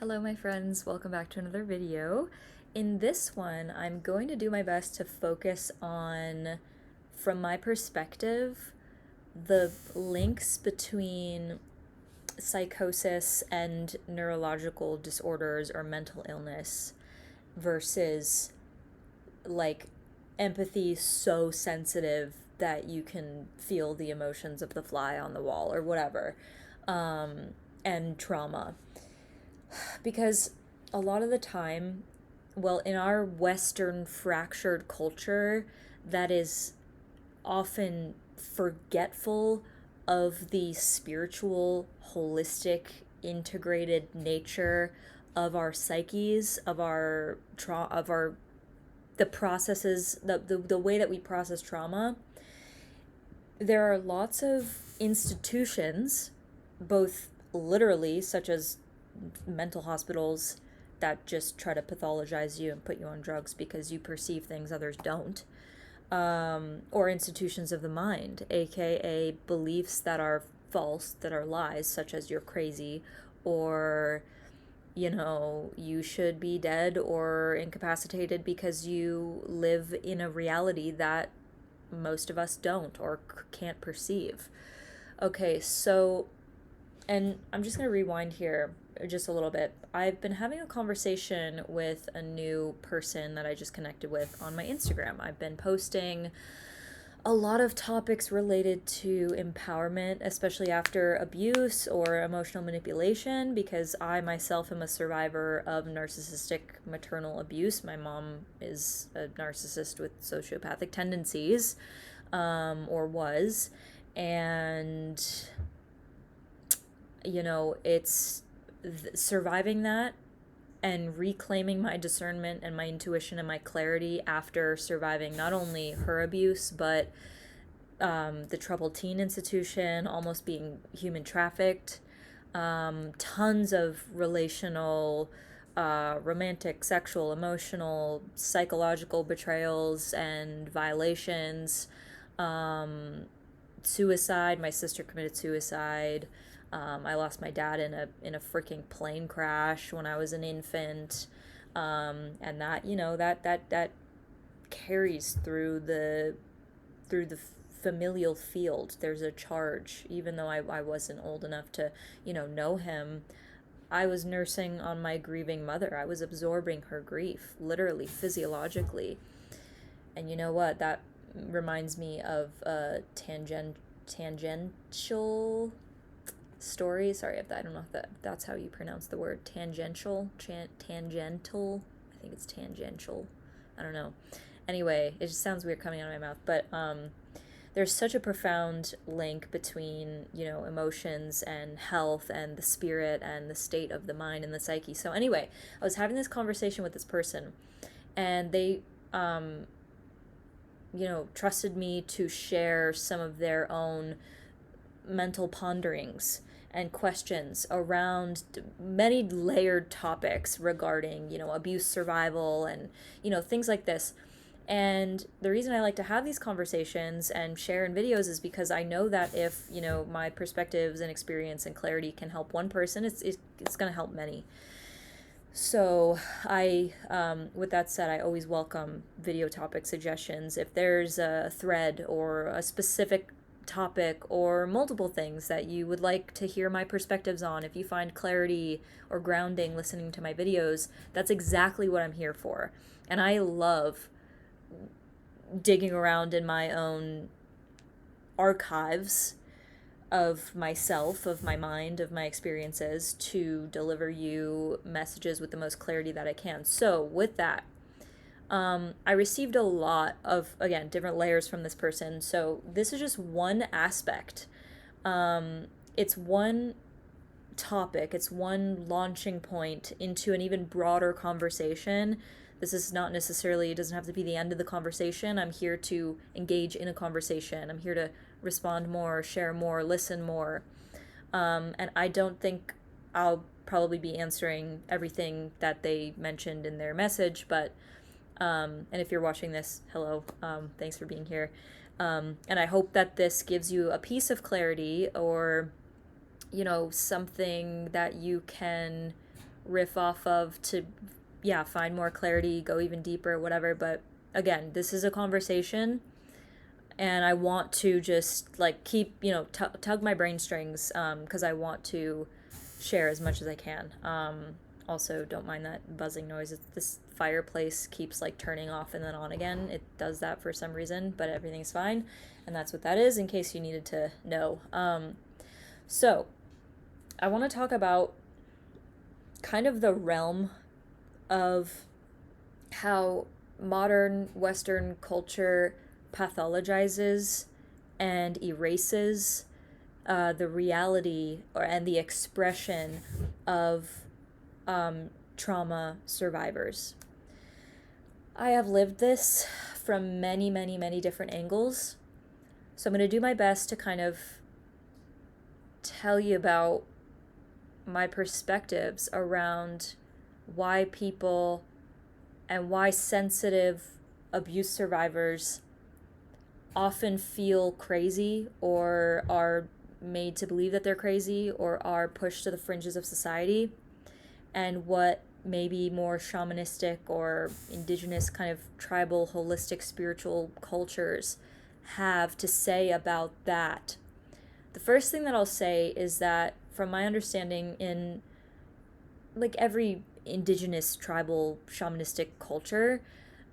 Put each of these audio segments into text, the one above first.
Hello my friends, welcome back to another video. In this one, I'm going to do my best to focus on, from my perspective, the links between psychosis and neurological disorders or mental illness versus like empathy so sensitive that you can feel the emotions of the fly on the wall or whatever, and trauma. Because a lot of the time, well, in our Western fractured culture, that is often forgetful of the spiritual, holistic, integrated nature of our psyches, of our the processes, the way that we process trauma. There are lots of institutions, both literally, such as mental hospitals, that just try to pathologize you and put you on drugs because you perceive things others don't, or institutions of the mind, aka beliefs that are false, that are lies, such as you're crazy, or you should be dead or incapacitated because you live in a reality that most of us don't or can't perceive. Okay, so, and I'm just going to rewind here just a little bit. I've been having a conversation with a new person that I just connected with on my Instagram. I've been posting a lot of topics related to empowerment, especially after abuse or emotional manipulation, because I myself am a survivor of narcissistic maternal abuse. My mom is a narcissist with sociopathic tendencies, or was. And, it's surviving that and reclaiming my discernment and my intuition and my clarity after surviving not only her abuse, but the troubled teen institution, almost being human trafficked, tons of relational, romantic, sexual, emotional, psychological betrayals and violations, suicide. My sister committed suicide. I lost my dad in a freaking plane crash when I was an infant, and that carries through the familial field. There's a charge, even though I wasn't old enough to know him. I was nursing on my grieving mother. I was absorbing her grief, literally, physiologically. And you know what? That reminds me of a tangential story. Sorry if I don't know if that's how you pronounce the word. Tangential. I think it's tangential. I don't know. Anyway, it just sounds weird coming out of my mouth, but there's such a profound link between emotions and health and the spirit and the state of the mind and the psyche. So anyway, I was having this conversation with this person, and they trusted me to share some of their own mental ponderings and questions around many layered topics regarding, abuse survival and, things like this. And the reason I like to have these conversations and share in videos is because I know that if, my perspectives and experience and clarity can help one person, it's going to help many. So with that said, I always welcome video topic suggestions. If there's a thread or a specific topic or multiple things that you would like to hear my perspectives on, if you find clarity or grounding listening to my videos, that's exactly what I'm here for. And I love digging around in my own archives of myself, of my mind, of my experiences to deliver you messages with the most clarity that I can. So with that, I received a lot of, again, different layers from this person. So this is just one aspect. It's one topic, it's one launching point into an even broader conversation. This is not necessarily, it doesn't have to be the end of the conversation. I'm here to engage in a conversation. I'm here to respond more, share more, listen more. And I don't think I'll probably be answering everything that they mentioned in their message, but and if you're watching this, hello, thanks for being here. And I hope that this gives you a piece of clarity or, something that you can riff off of to, yeah, find more clarity, go even deeper, whatever. But again, this is a conversation, and I want to just like keep, tug my brain strings, because I want to share as much as I can. Also, don't mind that buzzing noise. This fireplace keeps like turning off and then on again. It does that for some reason, but everything's fine. And that's what that is, in case you needed to know. So, I want to talk about kind of the realm of how modern Western culture pathologizes and erases the reality and the expression of trauma survivors. I have lived this from many, many, many different angles. So I'm going to do my best to kind of tell you about my perspectives around why people and why sensitive abuse survivors often feel crazy or are made to believe that they're crazy or are pushed to the fringes of society, and what maybe more shamanistic or indigenous kind of tribal, holistic, spiritual cultures have to say about that. The first thing that I'll say is that, from my understanding, in like every indigenous, tribal, shamanistic culture,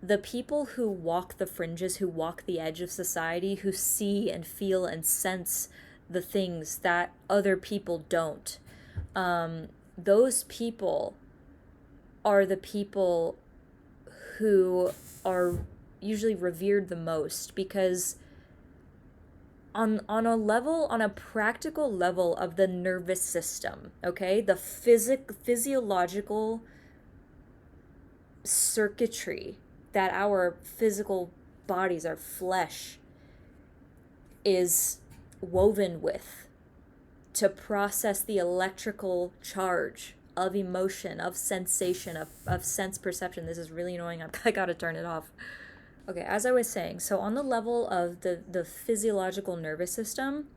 the people who walk the fringes, who walk the edge of society, who see and feel and sense the things that other people don't, those people are the people who are usually revered the most, because on a practical level of the nervous system, okay, the physiological circuitry that our physical bodies, our flesh, is woven with to process the electrical charge of emotion, of sensation, of sense perception. This is really annoying. I gotta turn it off. Okay, as I was saying, so on the level of the physiological nervous system,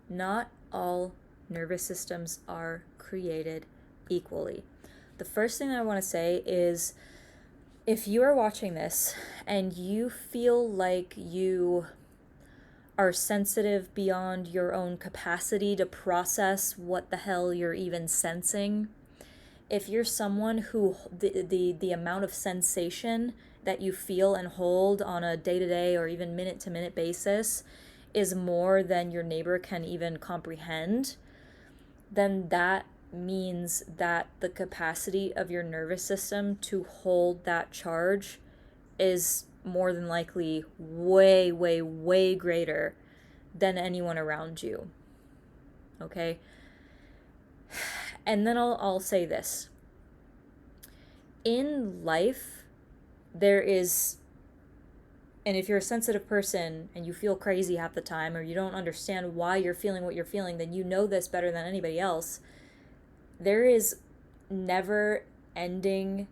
not all nervous systems are created equally. The first thing I want to say is, if you are watching this and you feel like you are sensitive beyond your own capacity to process what the hell you're even sensing, if you're someone who the amount of sensation that you feel and hold on a day-to-day or even minute-to-minute basis is more than your neighbor can even comprehend, then that means that the capacity of your nervous system to hold that charge is more than likely way, way, way greater than anyone around you. Okay? And then I'll say this. In life, there is, and if you're a sensitive person and you feel crazy half the time, or you don't understand why you're feeling what you're feeling, then you know this better than anybody else. There's a never ending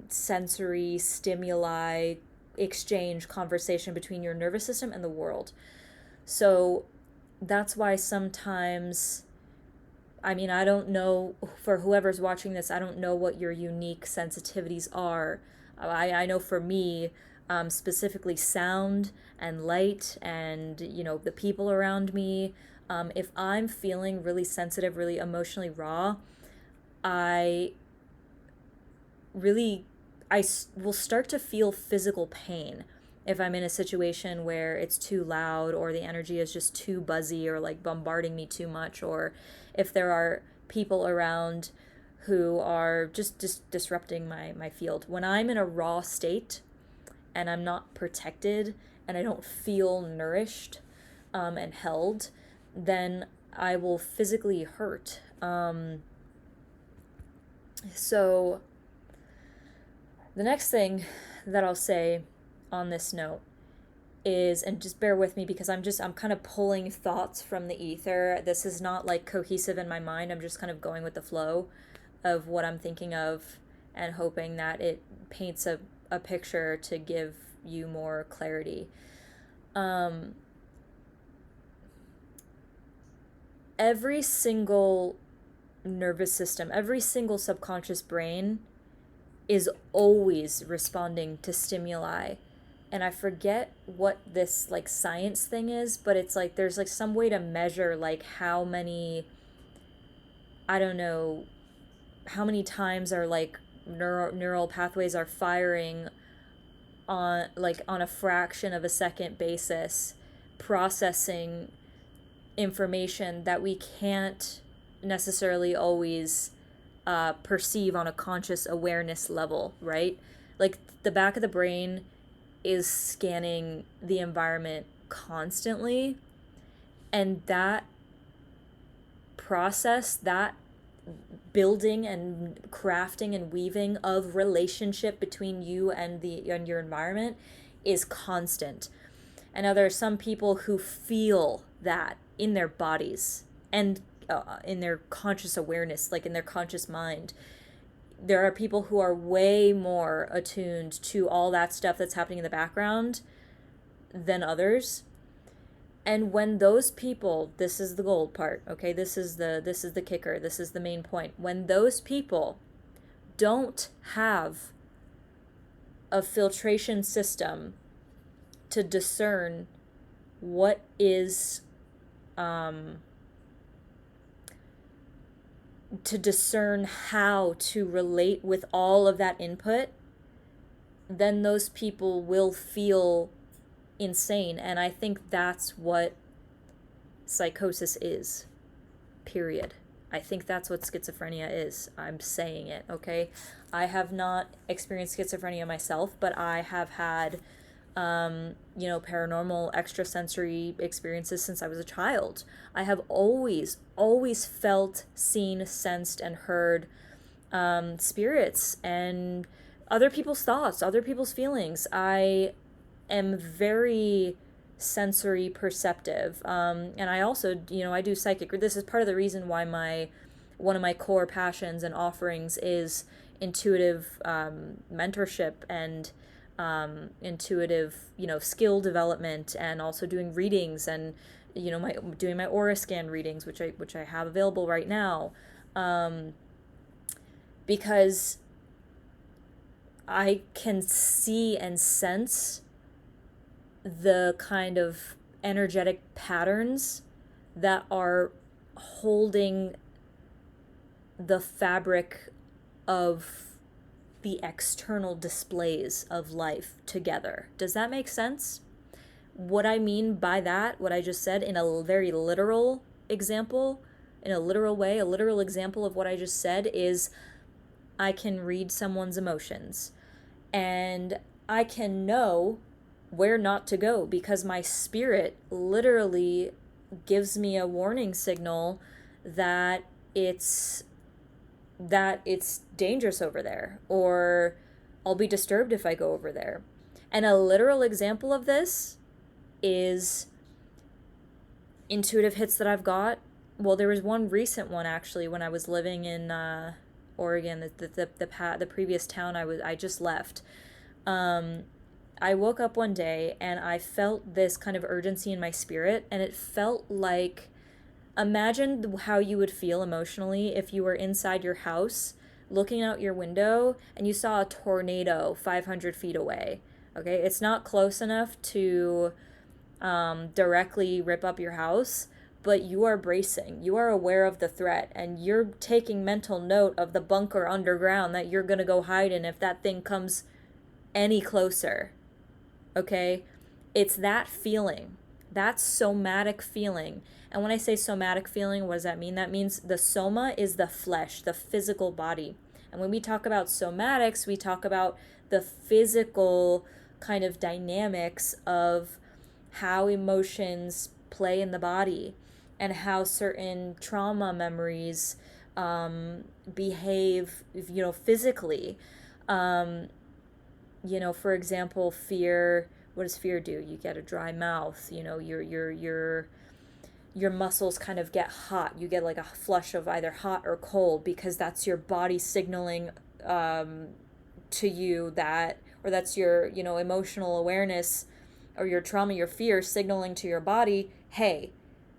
sensory stimuli exchange conversation between your nervous system and the world. So that's why sometimes, I mean, I don't know, for whoever's watching this, I don't know what your unique sensitivities are. I know for me, specifically sound and light and, the people around me, if I'm feeling really sensitive, really emotionally raw, I will start to feel physical pain if I'm in a situation where it's too loud, or the energy is just too buzzy, or like bombarding me too much, or if there are people around who are just disrupting my field. When I'm in a raw state and I'm not protected and I don't feel nourished and held, then I will physically hurt. So the next thing that I'll say on this note is, and just bear with me because I'm kind of pulling thoughts from the ether. This is not like cohesive in my mind. I'm just kind of going with the flow of what I'm thinking of and hoping that it paints a picture to give you more clarity. every single nervous system, every single subconscious brain is always responding to stimuli. And I forget what this like science thing is, but it's like there's like some way to measure like how many, I don't know, how many times are like neural pathways are firing on like on a fraction of a second basis, processing information that we can't necessarily always perceive on a conscious awareness level, right? Like the back of the brain is scanning the environment constantly, and that process, that building and crafting and weaving of relationship between you and your environment is constant. And now there are some people who feel that in their bodies and in their conscious awareness, like in their conscious mind. There are people who are way more attuned to all that stuff that's happening in the background than others. And when those people, this is the gold part, okay? This is the kicker. This is the main point. When those people don't have a filtration system to discern what is to discern how to relate with all of that input, then those people will feel insane. And I think that's what psychosis is, period. I think that's what schizophrenia is. I'm saying it, okay? I have not experienced schizophrenia myself, but I have had paranormal extrasensory experiences since I was a child. I have always felt, seen, sensed, and heard spirits and other people's thoughts, other people's feelings. I am very sensory perceptive. And I also, I do psychic. This is part of the reason why one of my core passions and offerings is intuitive mentorship and intuitive, skill development, and also doing readings and, doing my aura scan readings, which I have available right now, because I can see and sense the kind of energetic patterns that are holding the fabric of the external displays of life together. Does that make sense? What I mean by that, what I just said in a very literal example, in a literal way, a literal example of what I just said is I can read someone's emotions and I can know where not to go because my spirit literally gives me a warning signal that it's dangerous over there, or I'll be disturbed if I go over there. And a literal example of this is intuitive hits that I've got. Well, there was one recent one actually when I was living in Oregon, the previous town I just left. I woke up one day and I felt this kind of urgency in my spirit, and it felt like, imagine how you would feel emotionally if you were inside your house looking out your window and you saw a tornado 500 feet away. Okay, it's not close enough to directly rip up your house, but you are bracing. You are aware of the threat, and you're taking mental note of the bunker underground that you're going to go hide in if that thing comes any closer. Okay? It's that feeling. That somatic feeling. And when I say somatic feeling, what does that mean? That means the soma is the flesh, the physical body. And when we talk about somatics, we talk about the physical kind of dynamics of how emotions play in the body and how certain trauma memories behave, physically. For example, fear. What does fear do? You get a dry mouth. Your muscles kind of get hot. You get like a flush of either hot or cold because that's your body signaling to you that, or that's your, emotional awareness or your trauma, your fear signaling to your body, hey,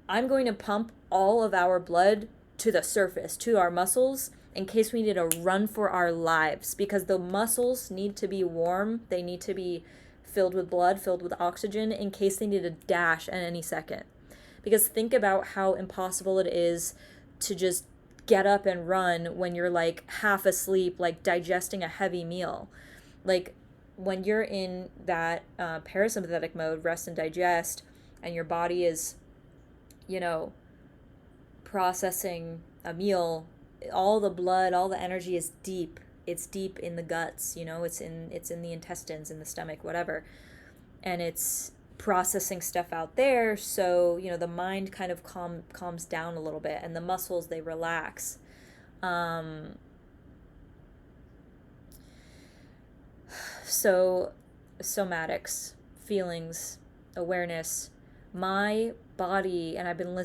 I'm going to pump all of our blood to the surface, to our muscles, in case we need to run for our lives, because the muscles need to be warm. They need to be filled with blood, filled with oxygen, in case they need to dash at any second. Because think about how impossible it is to just get up and run when you're like half asleep, like digesting a heavy meal. Like when you're in that parasympathetic mode, rest and digest, and your body is, processing a meal, all the blood, all the energy is deep. It's deep in the guts, it's in the intestines, in the stomach, whatever. And it's processing stuff out there, so the mind kind of calms down a little bit, and the muscles, they relax. So somatics, feelings, awareness, my body, and I've been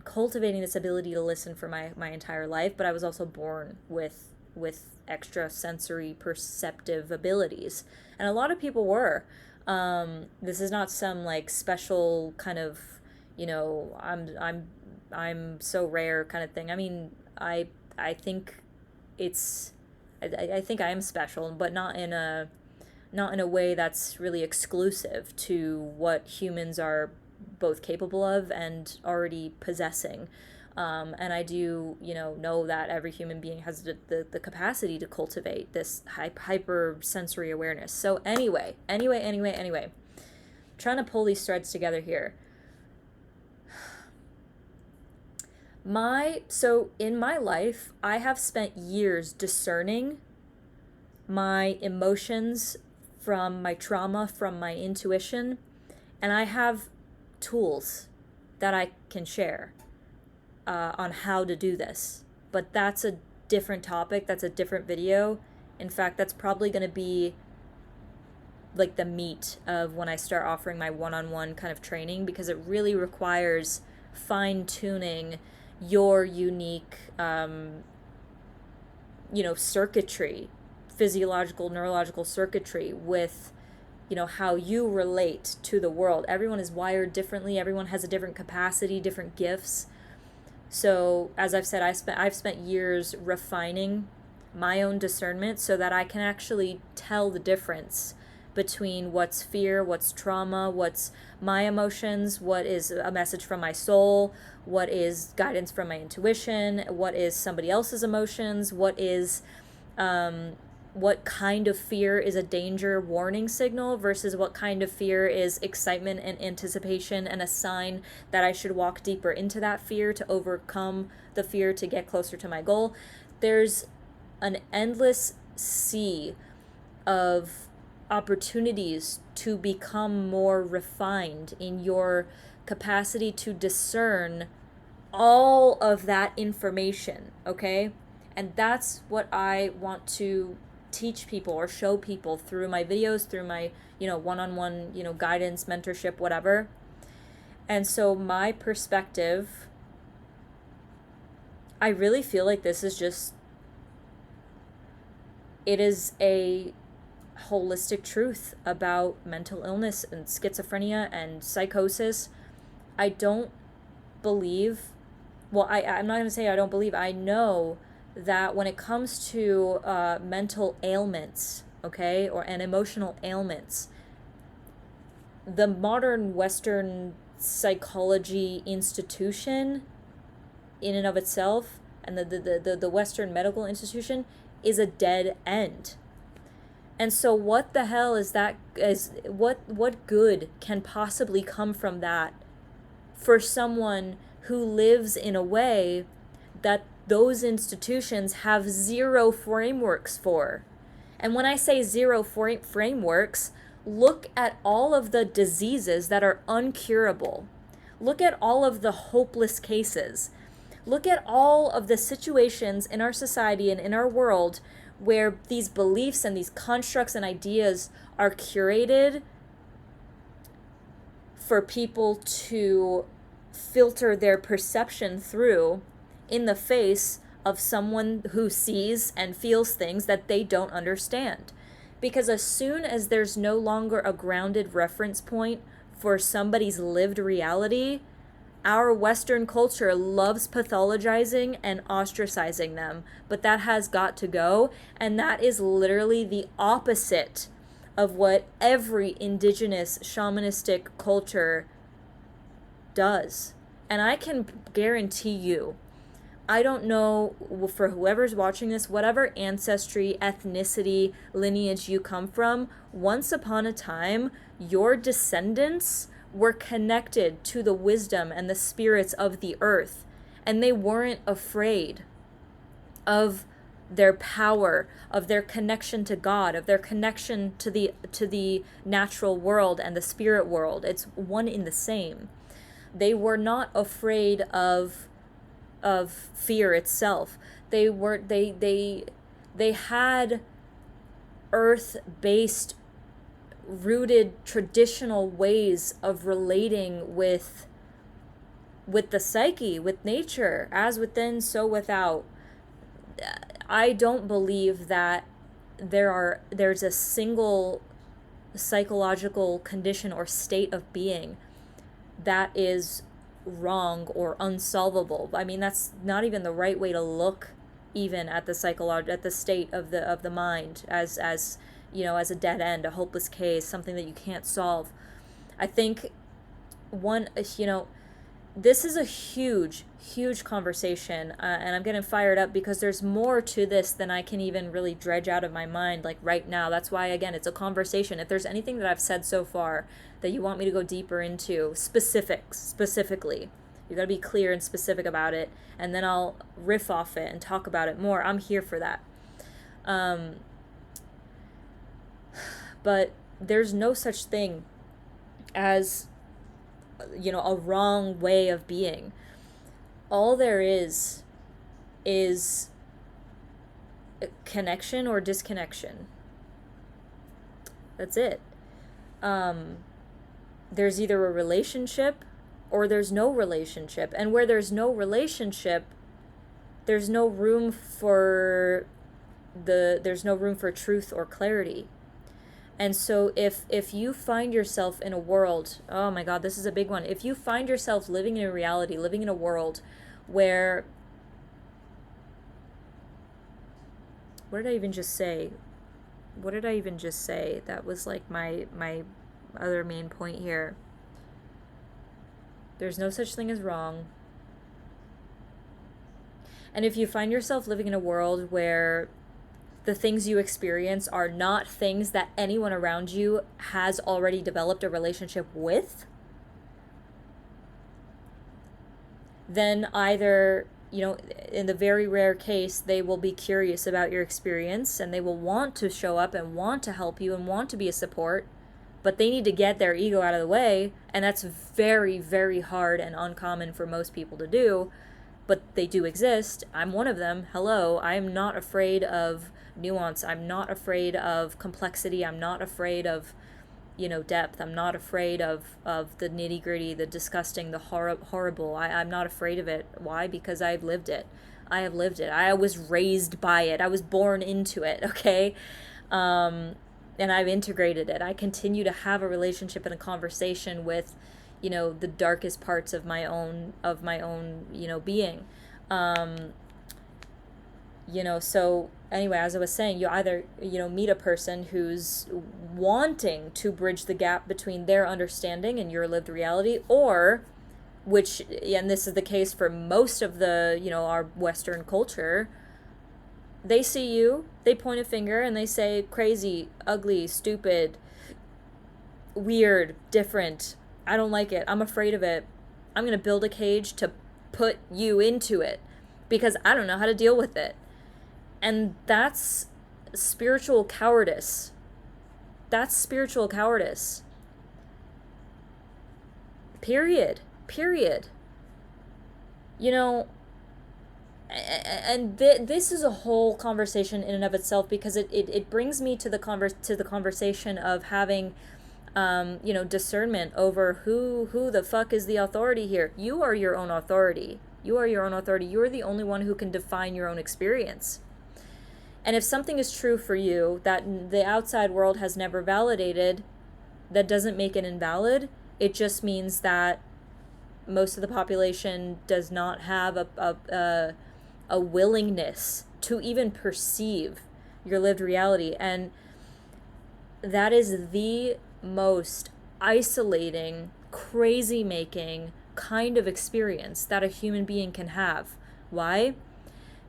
cultivating this ability to listen for my entire life, but I was also born with extra sensory perceptive abilities, and a lot of people were. This is not some like special kind of, I'm so rare kind of thing. I mean, I think it's, I think I am special, but not in a way that's really exclusive to what humans are both capable of and already possessing. And I do, know that every human being has the capacity to cultivate this hyper sensory awareness. So anyway, trying to pull these threads together here. So in my life, I have spent years discerning my emotions from my trauma, from my intuition, and I have tools that I can share on how to do this. But that's a different topic, that's a different video. In fact, that's probably going to be like the meat of when I start offering my one-on-one kind of training, because it really requires fine-tuning your unique circuitry, physiological, neurological circuitry with how you relate to the world. Everyone is wired differently, everyone has a different capacity, different gifts. So as I've said, I've spent years refining my own discernment so that I can actually tell the difference between what's fear, what's trauma, what's my emotions, what is a message from my soul, what is guidance from my intuition, what is somebody else's emotions, what is what kind of fear is a danger warning signal versus what kind of fear is excitement and anticipation and a sign that I should walk deeper into that fear to overcome the fear to get closer to my goal. There's an endless sea of opportunities to become more refined in your capacity to discern all of that information, okay? And that's what I want to teach people or show people through my videos, through my, one-on-one, guidance, mentorship, whatever. And so my perspective, I really feel like this is just, it is a holistic truth about mental illness and schizophrenia and psychosis. I don't believe, I'm not going to say I don't believe, I know that when it comes to mental ailments, okay, and emotional ailments, the modern Western psychology institution in and of itself, and the Western medical institution, is a dead end. And so what the hell is what good can possibly come from that for someone who lives in a way that those institutions have zero frameworks for? And when I say zero frameworks, look at all of the diseases that are uncurable. Look at all of the hopeless cases. Look at all of the situations in our society and in our world where these beliefs and these constructs and ideas are curated for people to filter their perception through in the face of someone who sees and feels things that they don't understand. Because as soon as there's no longer a grounded reference point for somebody's lived reality, our Western culture loves pathologizing and ostracizing them, but that has got to go, and that is literally the opposite of what every indigenous shamanistic culture does. And I can guarantee you, I don't know, for whoever's watching this, whatever ancestry, ethnicity, lineage you come from, once upon a time, your descendants were connected to the wisdom and the spirits of the earth, and they weren't afraid of their power, of their connection to God, of their connection to the natural world and the spirit world. It's one in the same. They were not afraid of fear itself. They had earth-based, rooted traditional ways of relating with the psyche, with nature, as within, so without. I don't believe that there's a single psychological condition or state of being that is wrong or unsolvable. I mean, that's not even the right way to look even at the state of the mind as you know, as a dead end, a hopeless case, something that you can't solve. I think this is a huge conversation, and I'm getting fired up because there's more to this than I can even really dredge out of my mind like right now. That's why, again, it's a conversation. If there's anything that I've said so far that you want me to go deeper into, specifically, you got to be clear and specific about it, and then I'll riff off it and talk about it more. I'm here for that. But there's no such thing as, you know, a wrong way of being. All there is connection or disconnection. That's it. There's either a relationship or there's no relationship. And where there's no relationship, there's no room for truth or clarity. And so if you find yourself in a world, oh my God, this is a big one. If you find yourself living in a reality, living in a world where, what did I even just say? That was like my other main point here. There's no such thing as wrong. And if you find yourself living in a world where the things you experience are not things that anyone around you has already developed a relationship with, then either, you know, in the very rare case, they will be curious about your experience and they will want to show up and want to help you and want to be a support, but they need to get their ego out of the way, and that's very, very hard and uncommon for most people to do, but they do exist. I'm one of them. Hello, I'm not afraid of nuance. I'm not afraid of complexity. I'm not afraid of, you know, depth. I'm not afraid of the nitty gritty, the disgusting, the horrible. I'm not afraid of it. Why? Because I've lived it. I have lived it. I was raised by it. I was born into it. Okay. And I've integrated it. I continue to have a relationship and a conversation with, you know, the darkest parts of my own, you know, being. You know, so anyway, as I was saying, you either, you know, meet a person who's wanting to bridge the gap between their understanding and your lived reality, or, which, and this is the case for most of the, you know, our Western culture, they see you, they point a finger and they say crazy, ugly, stupid, weird, different, I don't like it, I'm afraid of it, I'm going to build a cage to put you into it because I don't know how to deal with it. And that's spiritual cowardice. That's spiritual cowardice. Period. You know, and this is a whole conversation in and of itself, because it brings me to the conversation of having, you know, discernment over who the fuck is the authority here. You are your own authority. You are the only one who can define your own experience. And if something is true for you that the outside world has never validated, that doesn't make it invalid. It just means that most of the population does not have a willingness to even perceive your lived reality. And that is the most isolating, crazy making kind of experience that a human being can have. Why?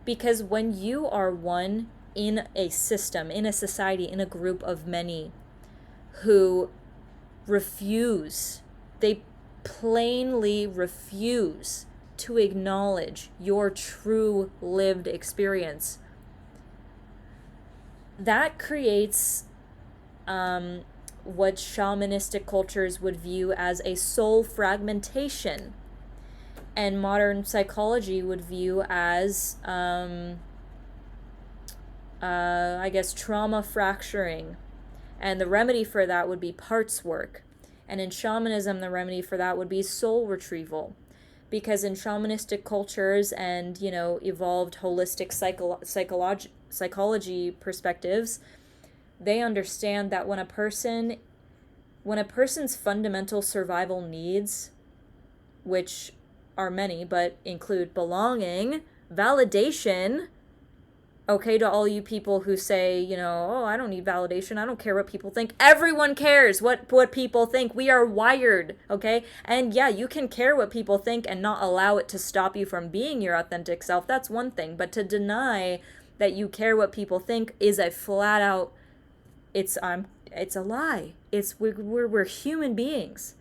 Because when you are one in a system, in a society, in a group of many who refuse, they plainly refuse to acknowledge your true lived experience, that creates what shamanistic cultures would view as a soul fragmentation, and modern psychology would view as, I guess, trauma fracturing. And the remedy for that would be parts work. And in shamanism, the remedy for that would be soul retrieval. Because in shamanistic cultures and, evolved holistic psychology perspectives, they understand that when a person's fundamental survival needs, which are many, but include belonging, validation, okay, to all you people who say, oh, I don't need validation, I don't care what people think. Everyone cares what people think. We are wired, okay? And yeah, you can care what people think and not allow it to stop you from being your authentic self. That's one thing. But to deny that you care what people think is a flat out, it's a lie. We're human beings.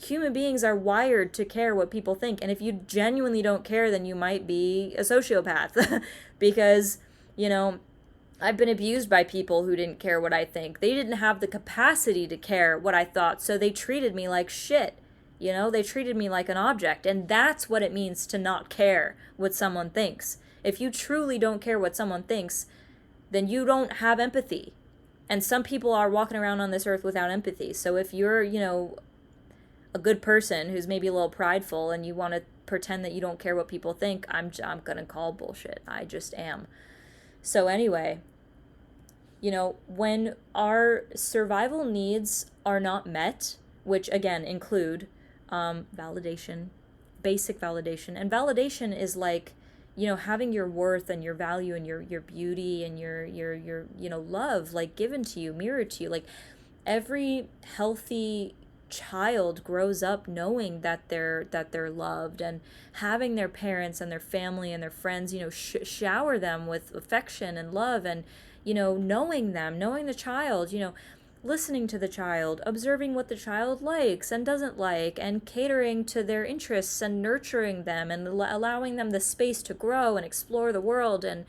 Human beings are wired to care what people think. And if you genuinely don't care, then you might be a sociopath. Because, I've been abused by people who didn't care what I think. They didn't have the capacity to care what I thought, so they treated me like shit. They treated me like an object. And that's what it means to not care what someone thinks. If you truly don't care what someone thinks, then you don't have empathy. And some people are walking around on this earth without empathy. So if you're, a good person who's maybe a little prideful and you want to pretend that you don't care what people think, I'm going to call bullshit. I just am. So anyway, when our survival needs are not met, which again include validation, basic validation. And validation is like, having your worth and your value and your beauty and your love, like, given to you, mirrored to you. Like, every healthy child grows up knowing that they're loved, and having their parents and their family and their friends, shower them with affection and love, and, knowing the child, listening to the child, observing what the child likes and doesn't like, and catering to their interests and nurturing them and allowing them the space to grow and explore the world, and,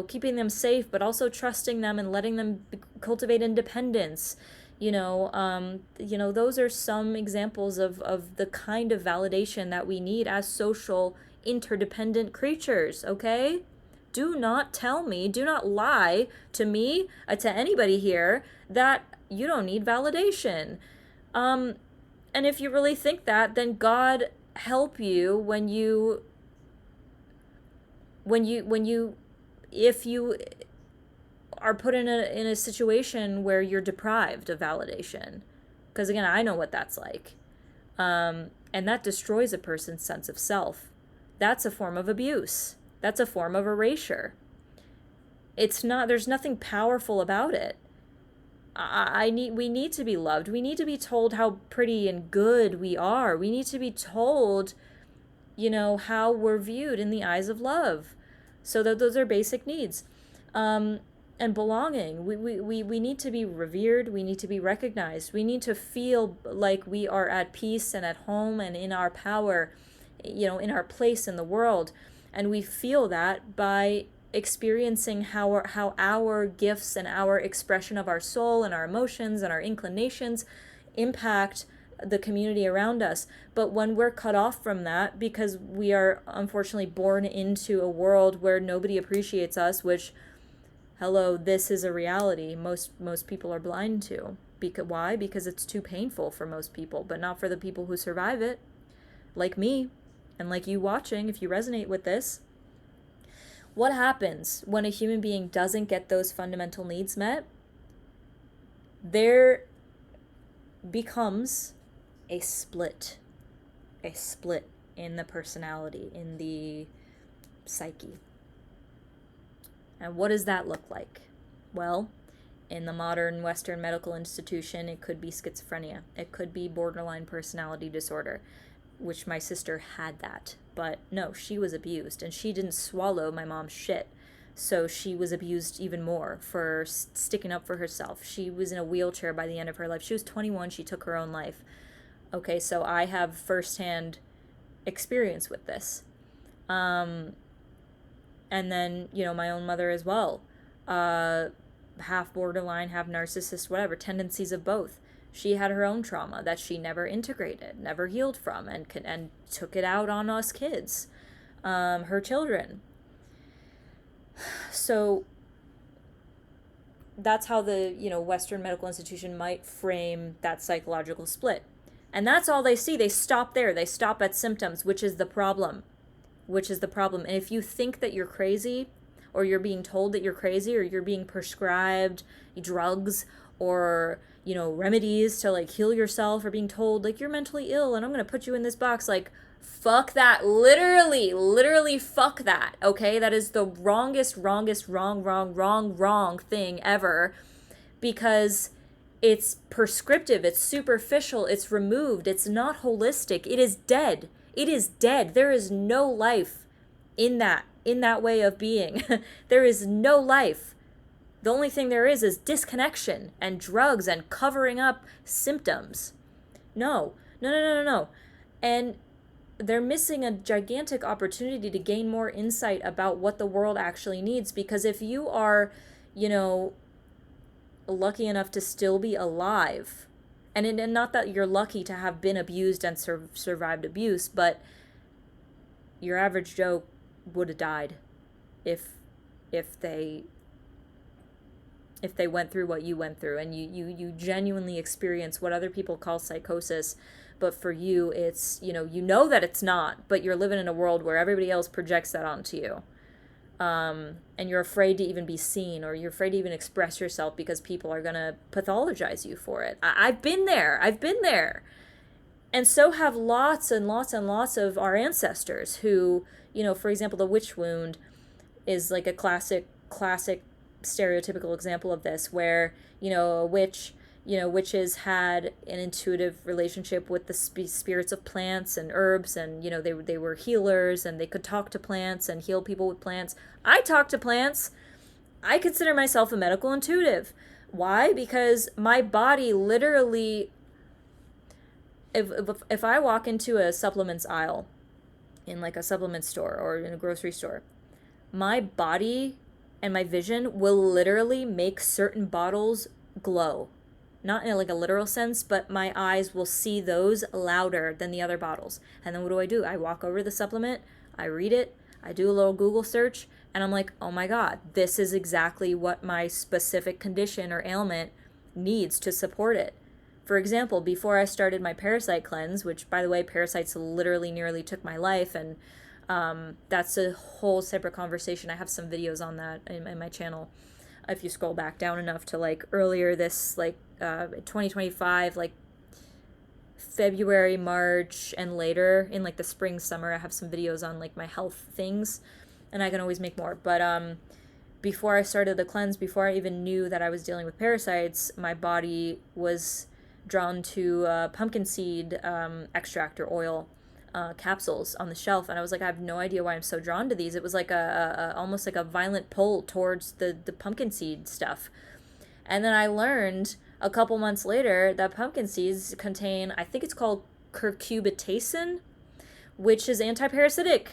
keeping them safe, but also trusting them and letting them cultivate independence. Those are some examples of the kind of validation that we need as social, interdependent creatures, okay? Do not tell me, do not lie to me, to anybody here, that you don't need validation. And if you really think that, then God help you if you are put in a situation where you're deprived of validation. Because again, I know what that's like. And that destroys a person's sense of self. That's a form of abuse. That's a form of erasure. There's nothing powerful about it. We need to be loved. We need to be told how pretty and good we are. We need to be told, how we're viewed in the eyes of love. So those are basic needs. And belonging. We need to be revered. We need to be recognized. We need to feel like we are at peace and at home and in our power, in our place in the world. And we feel that by experiencing how our gifts and our expression of our soul and our emotions and our inclinations impact the community around us. But when we're cut off from that, because we are unfortunately born into a world where nobody appreciates us, which, hello, this is a reality most people are blind to. Why? Because it's too painful for most people, but not for the people who survive it, like me, and like you watching, if you resonate with this. What happens when a human being doesn't get those fundamental needs met? There becomes a split, in the personality, in the psyche. And what does that look like? Well, in the modern Western medical institution, it could be schizophrenia. It could be borderline personality disorder, which my sister had that. But no, she was abused, and she didn't swallow my mom's shit. So she was abused even more for sticking up for herself. She was in a wheelchair by the end of her life. She was 21, she took her own life. Okay, so I have firsthand experience with this. And then, my own mother as well. Half borderline, half narcissist, whatever, tendencies of both. She had her own trauma that she never integrated, never healed from, and took it out on us kids, her children. So that's how the, Western medical institution might frame that psychological split. And that's all they see. They stop there. They stop at symptoms, which is the problem. And if you think that you're crazy, or you're being told that you're crazy, or you're being prescribed drugs or, remedies to like heal yourself, or being told like you're mentally ill and I'm going to put you in this box, like, fuck that. Literally fuck that. Okay? That is the wrong thing ever, because it's prescriptive, it's superficial, it's removed, it's not holistic. It is dead. There is no life in that way of being. There is no life. The only thing there is disconnection and drugs and covering up symptoms. No. And they're missing a gigantic opportunity to gain more insight about what the world actually needs, because if you are, lucky enough to still be alive, and not that you're lucky to have been abused and survived abuse, but your average Joe would have died if they went through what you went through, and you genuinely experience what other people call psychosis, but for you it's, you know that it's not, but you're living in a world where everybody else projects that onto you. And you're afraid to even be seen, or you're afraid to even express yourself because people are going to pathologize you for it. I've been there. And so have lots and lots and lots of our ancestors who, for example, the witch wound is like a classic stereotypical example of this, where, a witch, witches had an intuitive relationship with the spirits of plants and herbs, and, they were healers, and they could talk to plants and heal people with plants. I talk to plants. I consider myself a medical intuitive. Why? Because my body literally, if I walk into a supplements aisle in like a supplement store or in a grocery store, my body and my vision will literally make certain bottles glow. Not in like a literal sense, but my eyes will see those louder than the other bottles. And then what do? I walk over to the supplement, I read it, I do a little Google search, and I'm like, oh my God, this is exactly what my specific condition or ailment needs to support it. For example, before I started my parasite cleanse, which, by the way, parasites literally nearly took my life, and that's a whole separate conversation. I have some videos on that in my channel. If you scroll back down enough to like earlier this, like 2025, like February, March, and later in like the spring, summer, I have some videos on like my health things, and I can always make more. But before I started the cleanse, before I even knew that I was dealing with parasites, my body was drawn to pumpkin seed extract or oil capsules on the shelf, and I was like, I have no idea why I'm so drawn to these. It was like a almost like a violent pull towards the pumpkin seed stuff. And then I learned a couple months later that pumpkin seeds contain, I think it's called curcubitacin, which is antiparasitic,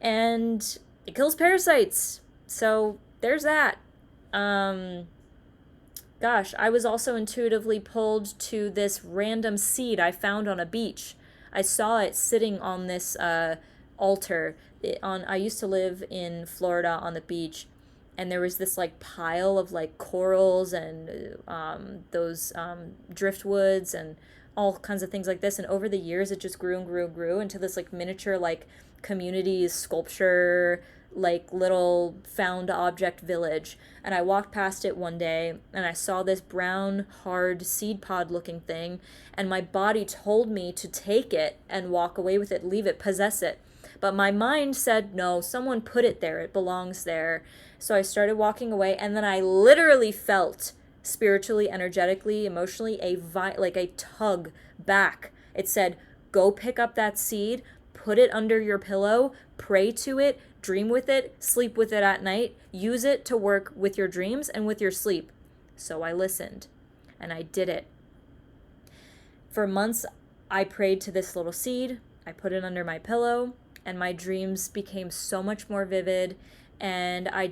and it kills parasites. So there's that. Gosh, I was also intuitively pulled to this random seed I found on a beach. I saw it sitting on this altar. I used to live in Florida on the beach, and there was this like pile of like corals and those driftwoods and all kinds of things like this. And over the years, it just grew and grew and grew into this like miniature like community sculpture like little found object village, and I walked past it one day and I saw this brown hard seed pod looking thing, and my body told me to take it and walk away with it, leave it, possess it. But my mind said, no, someone put it there, it belongs there. So I started walking away, and then I literally felt spiritually, energetically, emotionally like a tug back. It said, go pick up that seed, put it under your pillow, pray to it, dream with it, sleep with it at night, use it to work with your dreams and with your sleep. So I listened and I did it. For months, I prayed to this little seed. I put it under my pillow, and my dreams became so much more vivid, and I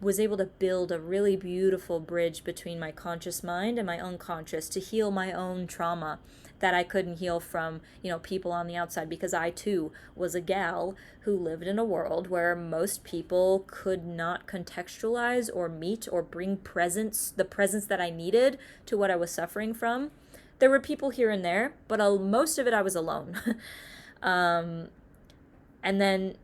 was able to build a really beautiful bridge between my conscious mind and my unconscious to heal my own trauma that I couldn't heal from, people on the outside, because I too was a gal who lived in a world where most people could not contextualize or meet or bring the presence that I needed to what I was suffering from. There were people here and there, but most of it I was alone. And then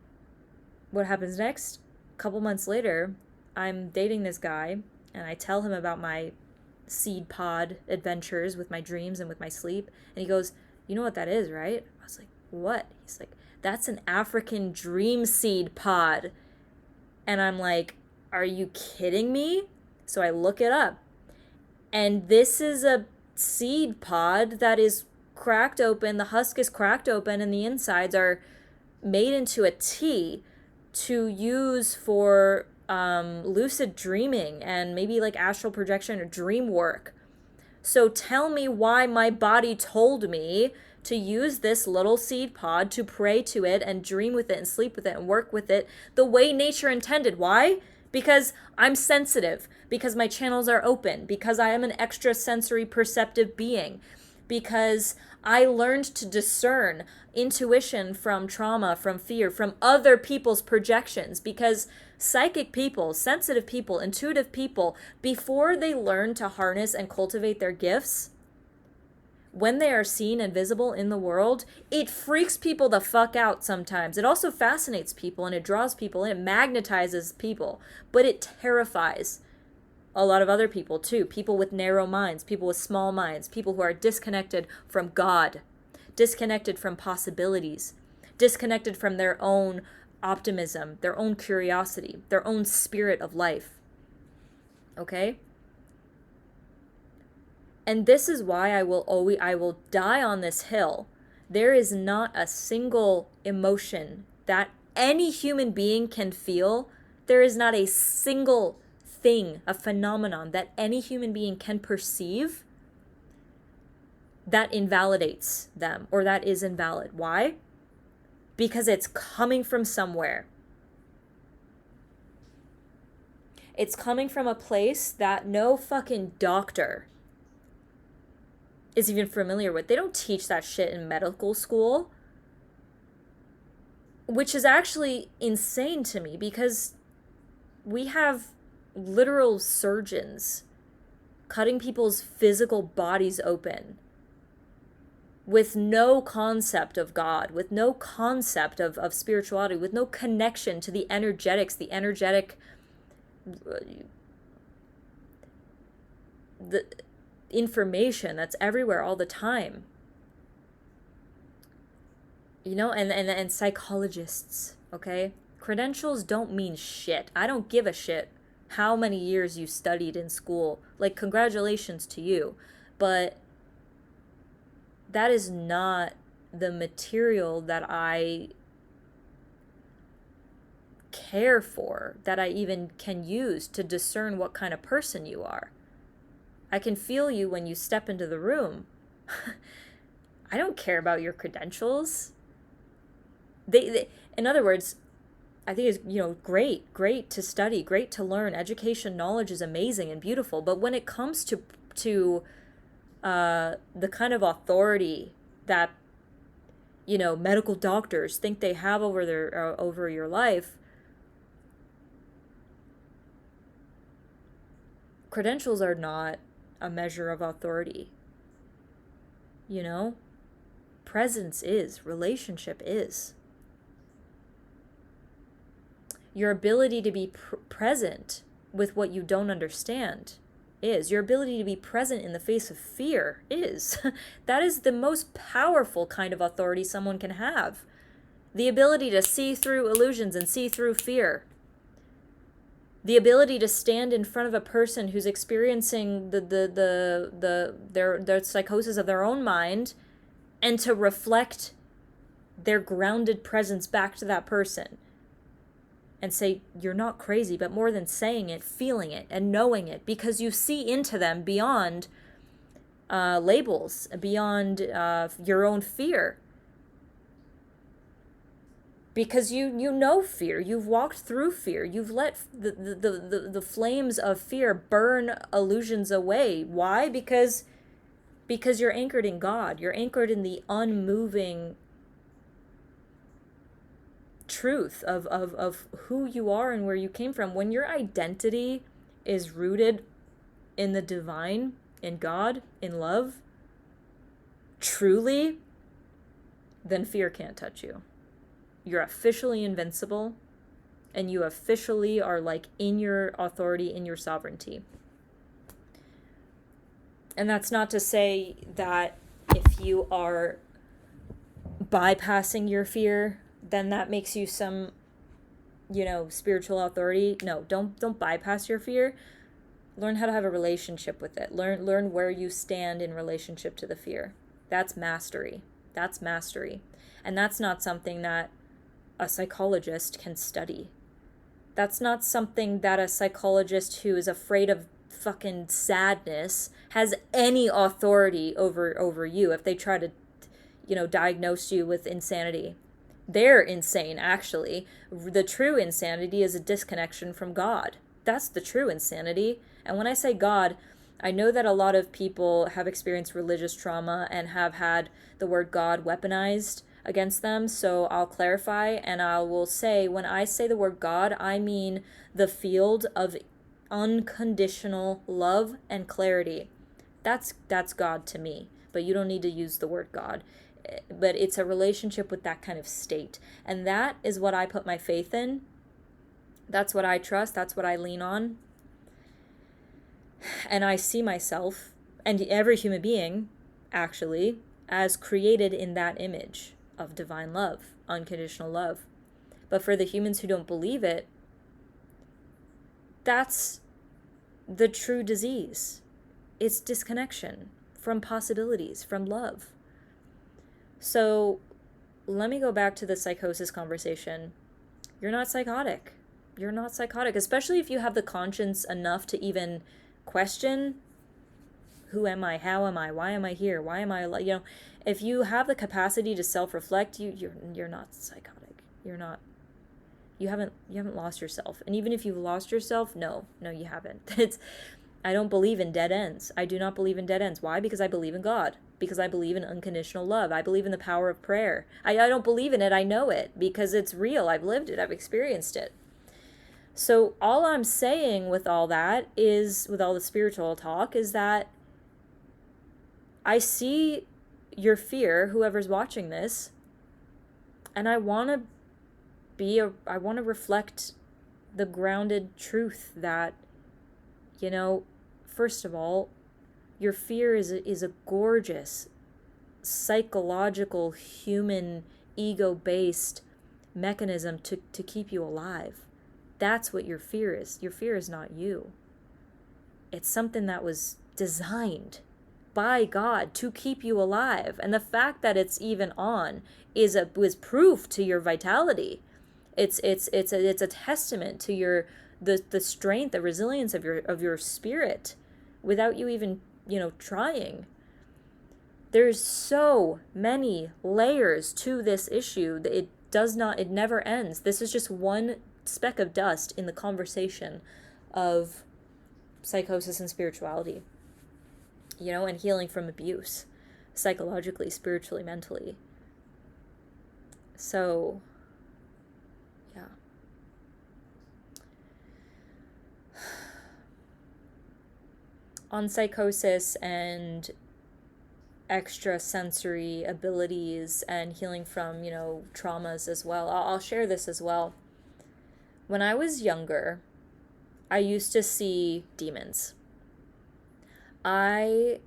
what happens next? A couple months later, I'm dating this guy, and I tell him about my seed pod adventures with my dreams and with my sleep. And he goes, you know what that is, right? I was like, what? He's like, that's an African dream seed pod. And I'm like, are you kidding me? So I look it up. And this is a seed pod that is cracked open. The husk is cracked open, and the insides are made into a tea to use for lucid dreaming and maybe like astral projection or dream work. So tell me why my body told me to use this little seed pod, to pray to it and dream with it and sleep with it and work with it the way nature intended. Why? Because I'm sensitive, because my channels are open, because I am an extrasensory perceptive being, because I learned to discern intuition from trauma, from fear, from other people's projections, because psychic people, sensitive people, intuitive people, before they learn to harness and cultivate their gifts, when they are seen and visible in the world, it freaks people the fuck out sometimes. It also fascinates people, and it draws people, and it magnetizes people, but it terrifies a lot of other people too. People with narrow minds, people with small minds, people who are disconnected from God, disconnected from possibilities, disconnected from their own optimism, their own curiosity, their own spirit of life. Okay? And this is why I will die on this hill. There is not a single emotion that any human being can feel. There is not a single thing, a phenomenon that any human being can perceive that invalidates them or that is invalid. Why? Because it's coming from somewhere. It's coming from a place that no fucking doctor is even familiar with. They don't teach that shit in medical school, which is actually insane to me, because we have literal surgeons cutting people's physical bodies open with no concept of God, with no concept of spirituality, with no connection to the energetics, the information that's everywhere all the time. And psychologists, okay? Credentials don't mean shit. I don't give a shit how many years you studied in school. Like, congratulations to you. But that is not the material that I care for, that I even can use to discern what kind of person you are. I can feel you when you step into the room. I don't care about your credentials. They in other words, I think it's, great to study, great to learn. Education, knowledge is amazing and beautiful. But when it comes to the kind of authority that, medical doctors think they have over your life, credentials are not a measure of authority. Presence is, relationship is. Your ability to be present with what you don't understand is. Your ability to be present in the face of fear is. That is the most powerful kind of authority someone can have. The ability to see through illusions and see through fear. The ability to stand in front of a person who's experiencing their psychosis of their own mind, and to reflect their grounded presence back to that person and say, you're not crazy, but more than saying it, feeling it and knowing it, because you see into them beyond labels, beyond your own fear. Because you know fear, you've walked through fear, you've let the flames of fear burn illusions away. Why? Because you're anchored in God. You're anchored in the unmoving truth of who you are and where you came from. When your identity is rooted in the divine, in God, in love, truly, then fear can't touch you. You're officially invincible, and you officially are like in your authority, in your sovereignty. And that's not to say that if you are bypassing your fear, then that makes you some, spiritual authority. No, don't bypass your fear. Learn how to have a relationship with it. Learn where you stand in relationship to the fear. That's mastery. That's mastery. And that's not something that a psychologist can study. That's not something that a psychologist who is afraid of fucking sadness has any authority over you if they try to, diagnose you with insanity. They're insane, actually. The true insanity is a disconnection from God. That's the true insanity. And when I say God, I know that a lot of people have experienced religious trauma and have had the word God weaponized against them. So I'll clarify, and I will say, when I say the word God, I mean the field of unconditional love and clarity. That's God to me. But you don't need to use the word God. But it's a relationship with that kind of state. And that is what I put my faith in. That's what I trust. That's what I lean on. And I see myself, and every human being, actually, as created in that image of divine love, unconditional love. But for the humans who don't believe it, that's the true disease. It's disconnection from possibilities, from love. So let me go back to the psychosis conversation. You're not psychotic. You're not psychotic, especially if you have the conscience enough to even question, who am I? How am I? Why am I here? Why am I, if you have the capacity to self-reflect, you're not psychotic. You haven't lost yourself. And even if you've lost yourself, no, you haven't. I don't believe in dead ends. I do not believe in dead ends. Why? Because I believe in God. Because I believe in unconditional love. I believe in the power of prayer. I don't believe in it. I know it because it's real. I've lived it. I've experienced it. So all I'm saying with all that is, with all the spiritual talk, is that I see your fear, whoever's watching this, and I want to reflect the grounded truth that, first of all, your fear is a gorgeous, psychological, human, ego-based mechanism to keep you alive. That's what your fear is. Your fear is not you. It's something that was designed by God to keep you alive. And the fact that it's even on was proof to your vitality. It's a testament to the strength, the resilience of your spirit, without you even trying. There's so many layers to this issue that it never ends. This is just one speck of dust in the conversation of psychosis and spirituality, and healing from abuse, psychologically, spiritually, mentally. So, yeah. On psychosis and extrasensory abilities and healing from, traumas as well. I'll share this as well. when I was younger, I used to see demons. I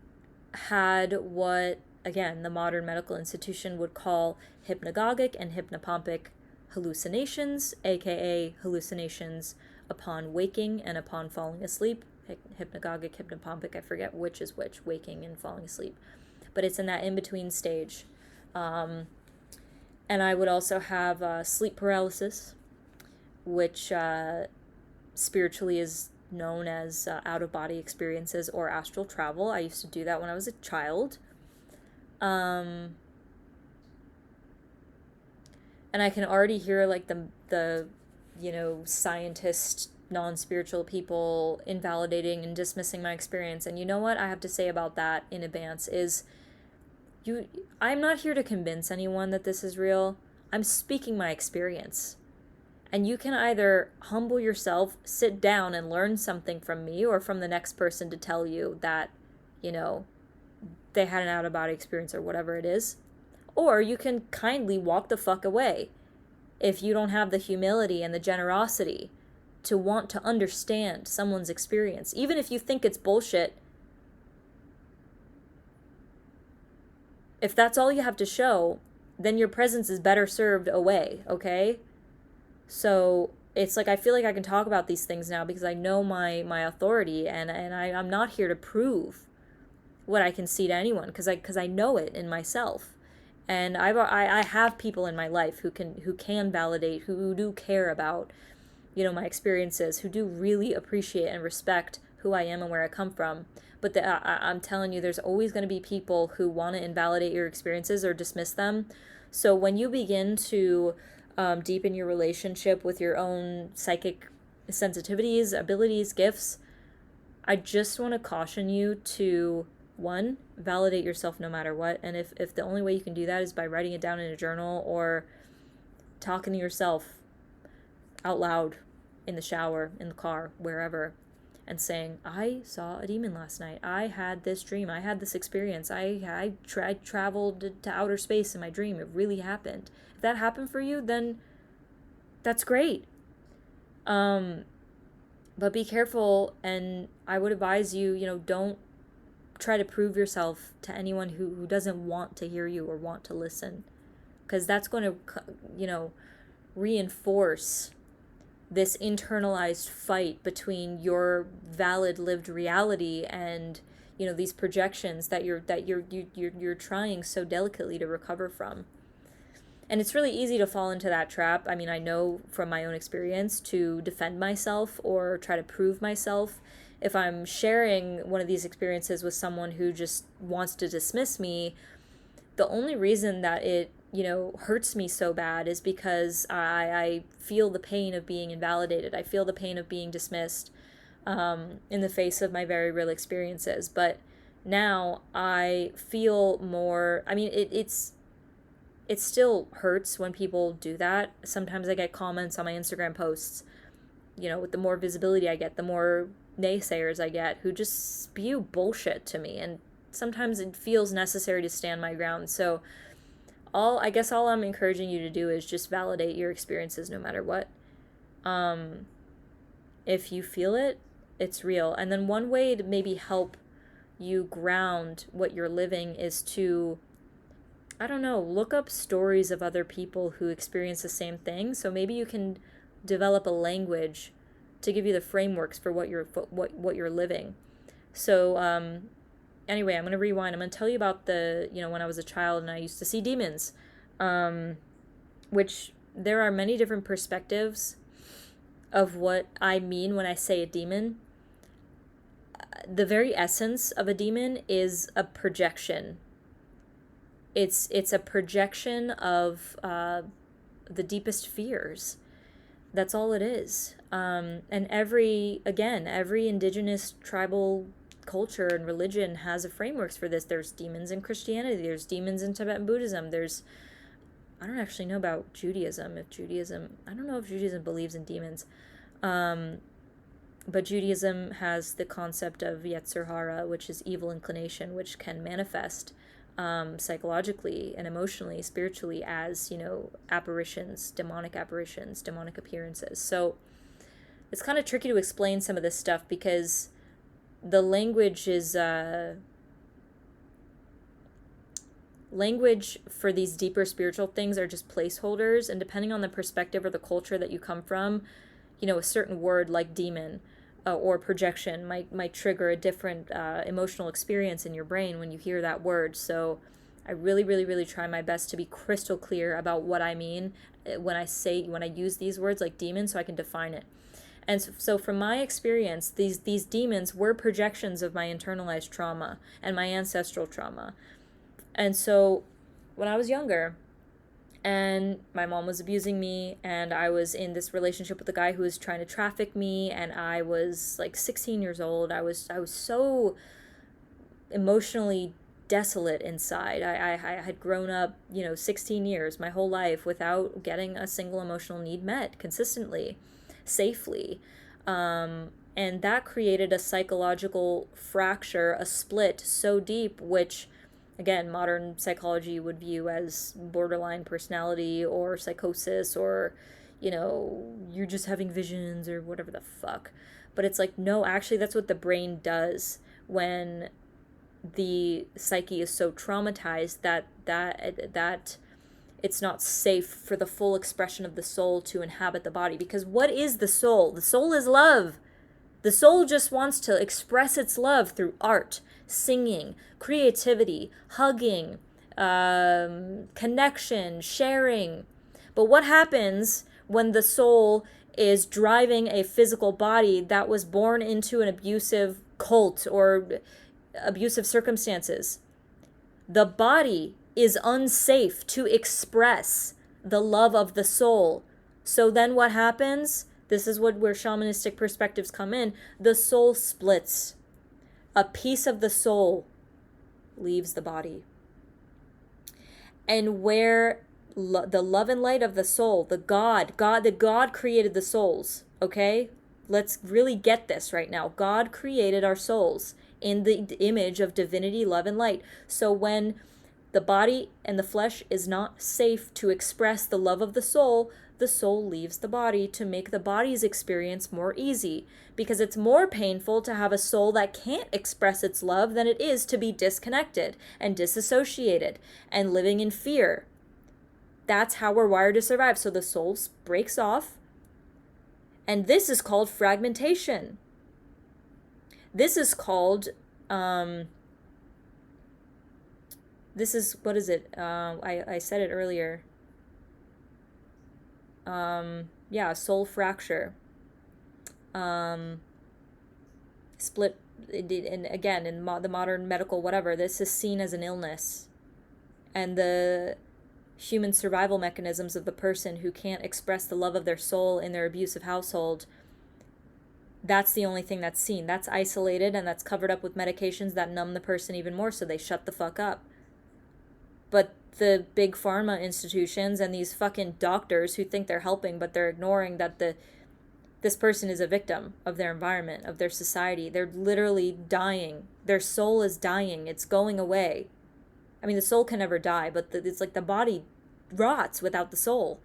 had what, again, the modern medical institution would call hypnagogic and hypnopompic hallucinations, aka hallucinations upon waking and upon falling asleep. Hypnagogic, hypnopompic, I forget which is which, waking and falling asleep. But it's in that in-between stage. And I would also have sleep paralysis, which spiritually is known as out-of-body experiences or astral travel. I used to do that when I was a child. And I can already hear like the scientist, non-spiritual people invalidating and dismissing my experience. And you know what I have to say about that in advance is I'm not here to convince anyone that this is real. I'm speaking my experience. And you can either humble yourself, sit down and learn something from me or from the next person to tell you that, they had an out-of-body experience or whatever it is. Or you can kindly walk the fuck away if you don't have the humility and the generosity to want to understand someone's experience. Even if you think it's bullshit, if that's all you have to show, then your presence is better served away, okay? So it's like I feel like I can talk about these things now because I know my authority, and I'm not here to prove what I can see to anyone because I know it in myself. And I have people in my life who can validate, who do care about, my experiences, who do really appreciate and respect who I am and where I come from. But I'm telling you, there's always going to be people who want to invalidate your experiences or dismiss them. So when you begin to deepen your relationship with your own psychic sensitivities, abilities, gifts, I just want to caution you to, one, validate yourself no matter what. And if the only way you can do that is by writing it down in a journal or talking to yourself out loud in the shower, in the car, wherever, and saying, I saw a demon last night. I had this dream. I had this experience. I traveled to outer space in my dream. It really happened. If that happened for you, then that's great. But be careful, and I would advise you, don't try to prove yourself to anyone who doesn't want to hear you or want to listen. Because that's going to, reinforce this internalized fight between your valid lived reality and these projections that you're trying so delicately to recover from. And it's really easy to fall into that trap. I mean, I know from my own experience to defend myself or try to prove myself. If I'm sharing one of these experiences with someone who just wants to dismiss me, the only reason that it hurts me so bad is because I feel the pain of being invalidated. I feel the pain of being dismissed in the face of my very real experiences. But now I feel more, I mean, it still hurts when people do that. Sometimes I get comments on my Instagram posts, with the more visibility I get, the more naysayers I get who just spew bullshit to me. And sometimes it feels necessary to stand my ground. So all I'm encouraging you to do is just validate your experiences no matter what. If you feel it, it's real. And then one way to maybe help you ground what you're living is to, look up stories of other people who experience the same thing. So maybe you can develop a language to give you the frameworks for what you're living. So anyway, I'm going to rewind. I'm going to tell you about when I was a child and I used to see demons, which there are many different perspectives of what I mean when I say a demon. The very essence of a demon is a projection. It's a projection of the deepest fears. That's all it is. And every indigenous tribal culture and religion has a frameworks for this. There's demons in Christianity. There's demons in Tibetan Buddhism. I don't actually know about Judaism. I don't know if Judaism believes in demons. But Judaism has the concept of Yetzer Hara, which is evil inclination, which can manifest psychologically and emotionally, spiritually, as, apparitions, demonic appearances. So it's kind of tricky to explain some of this stuff because the language is language for these deeper spiritual things are just placeholders, and depending on the perspective or the culture that you come from, a certain word like demon or projection might trigger a different emotional experience in your brain when you hear that word. So I really, really, really try my best to be crystal clear about what I mean when I use these words like demon, so I can define it. And so from my experience, these demons were projections of my internalized trauma and my ancestral trauma. And so when I was younger and my mom was abusing me and I was in this relationship with a guy who was trying to traffic me, and I was like 16 years old, I was so emotionally desolate inside. I had grown up, 16 years, my whole life, without getting a single emotional need met consistently, safely. And that created a psychological fracture, a split so deep, which, again, modern psychology would view as borderline personality or psychosis, or, you're just having visions or whatever the fuck. But it's like, no, actually, that's what the brain does when the psyche is so traumatized that it's not safe for the full expression of the soul to inhabit the body. Because what is the soul? The soul is love. The soul just wants to express its love through art, singing, creativity, hugging, connection, sharing. But what happens when the soul is driving a physical body that was born into an abusive cult or abusive circumstances? The body is unsafe to express the love of the soul. So then what happens? This is where shamanistic perspectives come in. The soul splits. A piece of the soul leaves the body. And where the love and light of the soul, the God created the souls, okay? Let's really get this right now. God created our souls in the image of divinity, love, and light. So when the body and the flesh is not safe to express the love of the soul leaves the body to make the body's experience more easy, because it's more painful to have a soul that can't express its love than it is to be disconnected and disassociated and living in fear. That's how we're wired to survive. So the soul breaks off, and this is called fragmentation. This is called, what is it? I said it earlier. Soul fracture. Split, and again, in the modern medical whatever, this is seen as an illness. And the human survival mechanisms of the person who can't express the love of their soul in their abusive household, that's the only thing that's seen. That's isolated, and that's covered up with medications that numb the person even more, so they shut the fuck up. But the big pharma institutions and these fucking doctors who think they're helping, but they're ignoring that this person is a victim of their environment, of their society. They're literally dying. Their soul is dying. It's going away. I mean, the soul can never die, but it's like the body rots without the soul.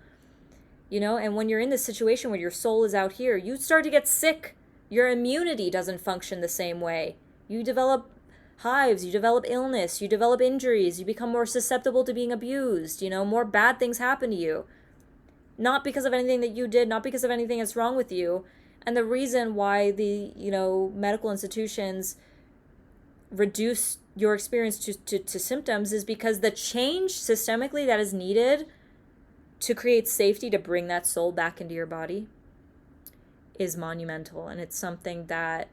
And when you're in this situation where your soul is out here, you start to get sick. Your immunity doesn't function the same way. You develop hives, you develop illness, you develop injuries, you become more susceptible to being abused, more bad things happen to you. Not because of anything that you did, not because of anything that's wrong with you. And the reason why the, medical institutions reduce your experience to symptoms is because the change systemically that is needed to create safety to bring that soul back into your body is monumental. And it's something that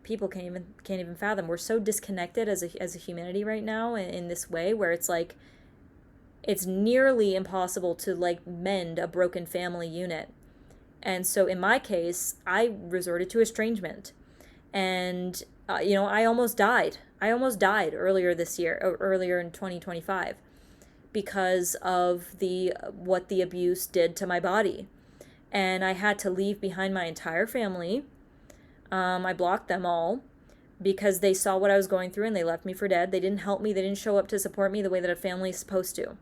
people can't even fathom. We're so disconnected as a humanity right now in this way, where it's like it's nearly impossible to mend a broken family unit. And so in my case, I resorted to estrangement, and I almost died. Earlier this year, or earlier in 2025, because of what the abuse did to my body. And I had to leave behind my entire family. I blocked them all. because they saw what I was going through and they left me for dead. They didn't help me. They didn't show up to support me the way that a family is supposed to.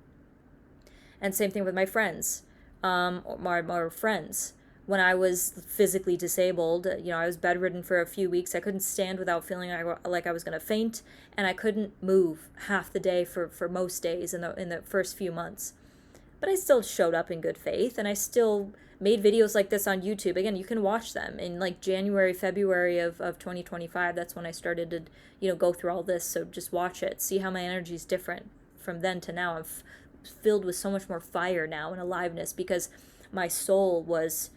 And same thing with my friends, my friends. When I was physically disabled, I was bedridden for a few weeks. I couldn't stand without feeling like I was going to faint, and I couldn't move half the day for most days in the first few months. But I still showed up in good faith, and I still made videos like this on YouTube. Again, you can watch them in like January, February of 2025. That's when I started to, go through all this. So just watch it. See how my energy is different from then to now. I'm filled with so much more fire now and aliveness because my soul was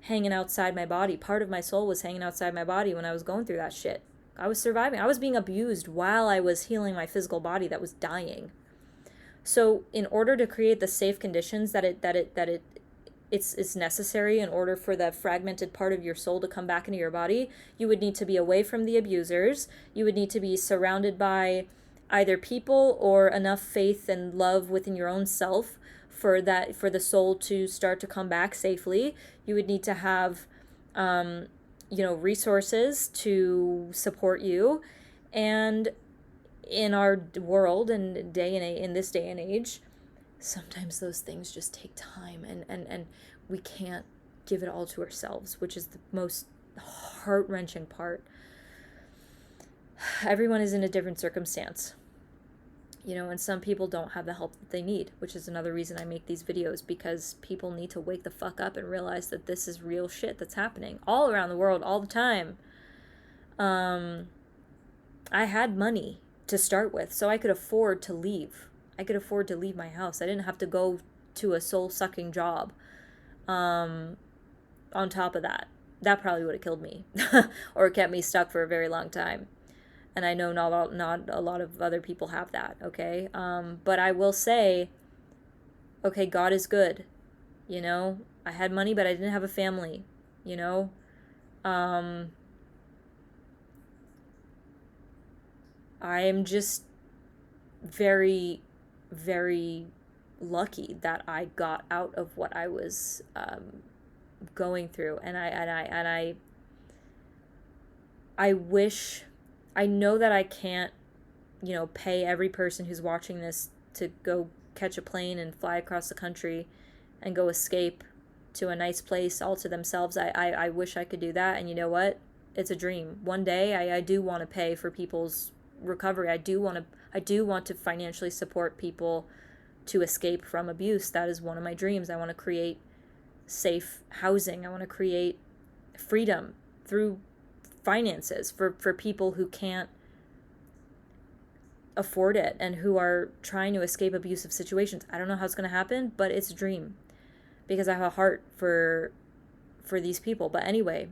hanging outside my body. Part of my soul was hanging outside my body when I was going through that shit. I was surviving. I was being abused while I was healing my physical body that was dying. So in order to create the safe conditions it's necessary in order for the fragmented part of your soul to come back into your body, you would need to be away from the abusers. You would need to be surrounded by either people or enough faith and love within your own self for the soul to start to come back safely. You would need to have resources to support you. And in our world and in this day and age, sometimes those things just take time, and we can't give it all to ourselves, which is the most heart-wrenching part. Everyone is in a different circumstance, and some people don't have the help that they need, which is another reason I make these videos, because people need to wake the fuck up and realize that this is real shit that's happening all around the world all the time. I had money to start with, so I could afford to leave. I could afford to leave my house. I didn't have to go to a soul-sucking job. On top of that probably would have killed me or kept me stuck for a very long time. And I know not a lot of other people have that, okay? But I will say, okay, God is good. I had money, but I didn't have a family, I am just very, very lucky that I got out of what I was going through, and I wish, I know that I can't, pay every person who's watching this to go catch a plane and fly across the country and go escape to a nice place all to themselves. I wish I could do that, and you know what? It's a dream. One day I do want to pay for people's recovery. I do want to financially support people to escape from abuse. That is one of my dreams. I want to create safe housing. I want to create freedom through finances for people who can't afford it and who are trying to escape abusive situations. I don't know how it's going to happen, but it's a dream because I have a heart for these people. But anyway,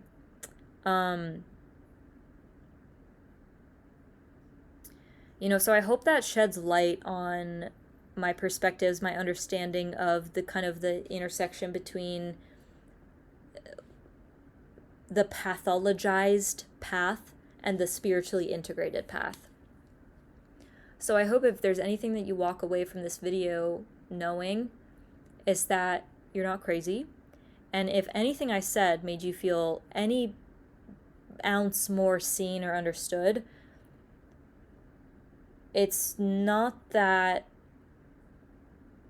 so I hope that sheds light on my perspectives, my understanding of the kind of the intersection between the pathologized path and the spiritually integrated path. So I hope if there's anything that you walk away from this video knowing is that you're not crazy. And if anything I said made you feel any ounce more seen or understood, it's not that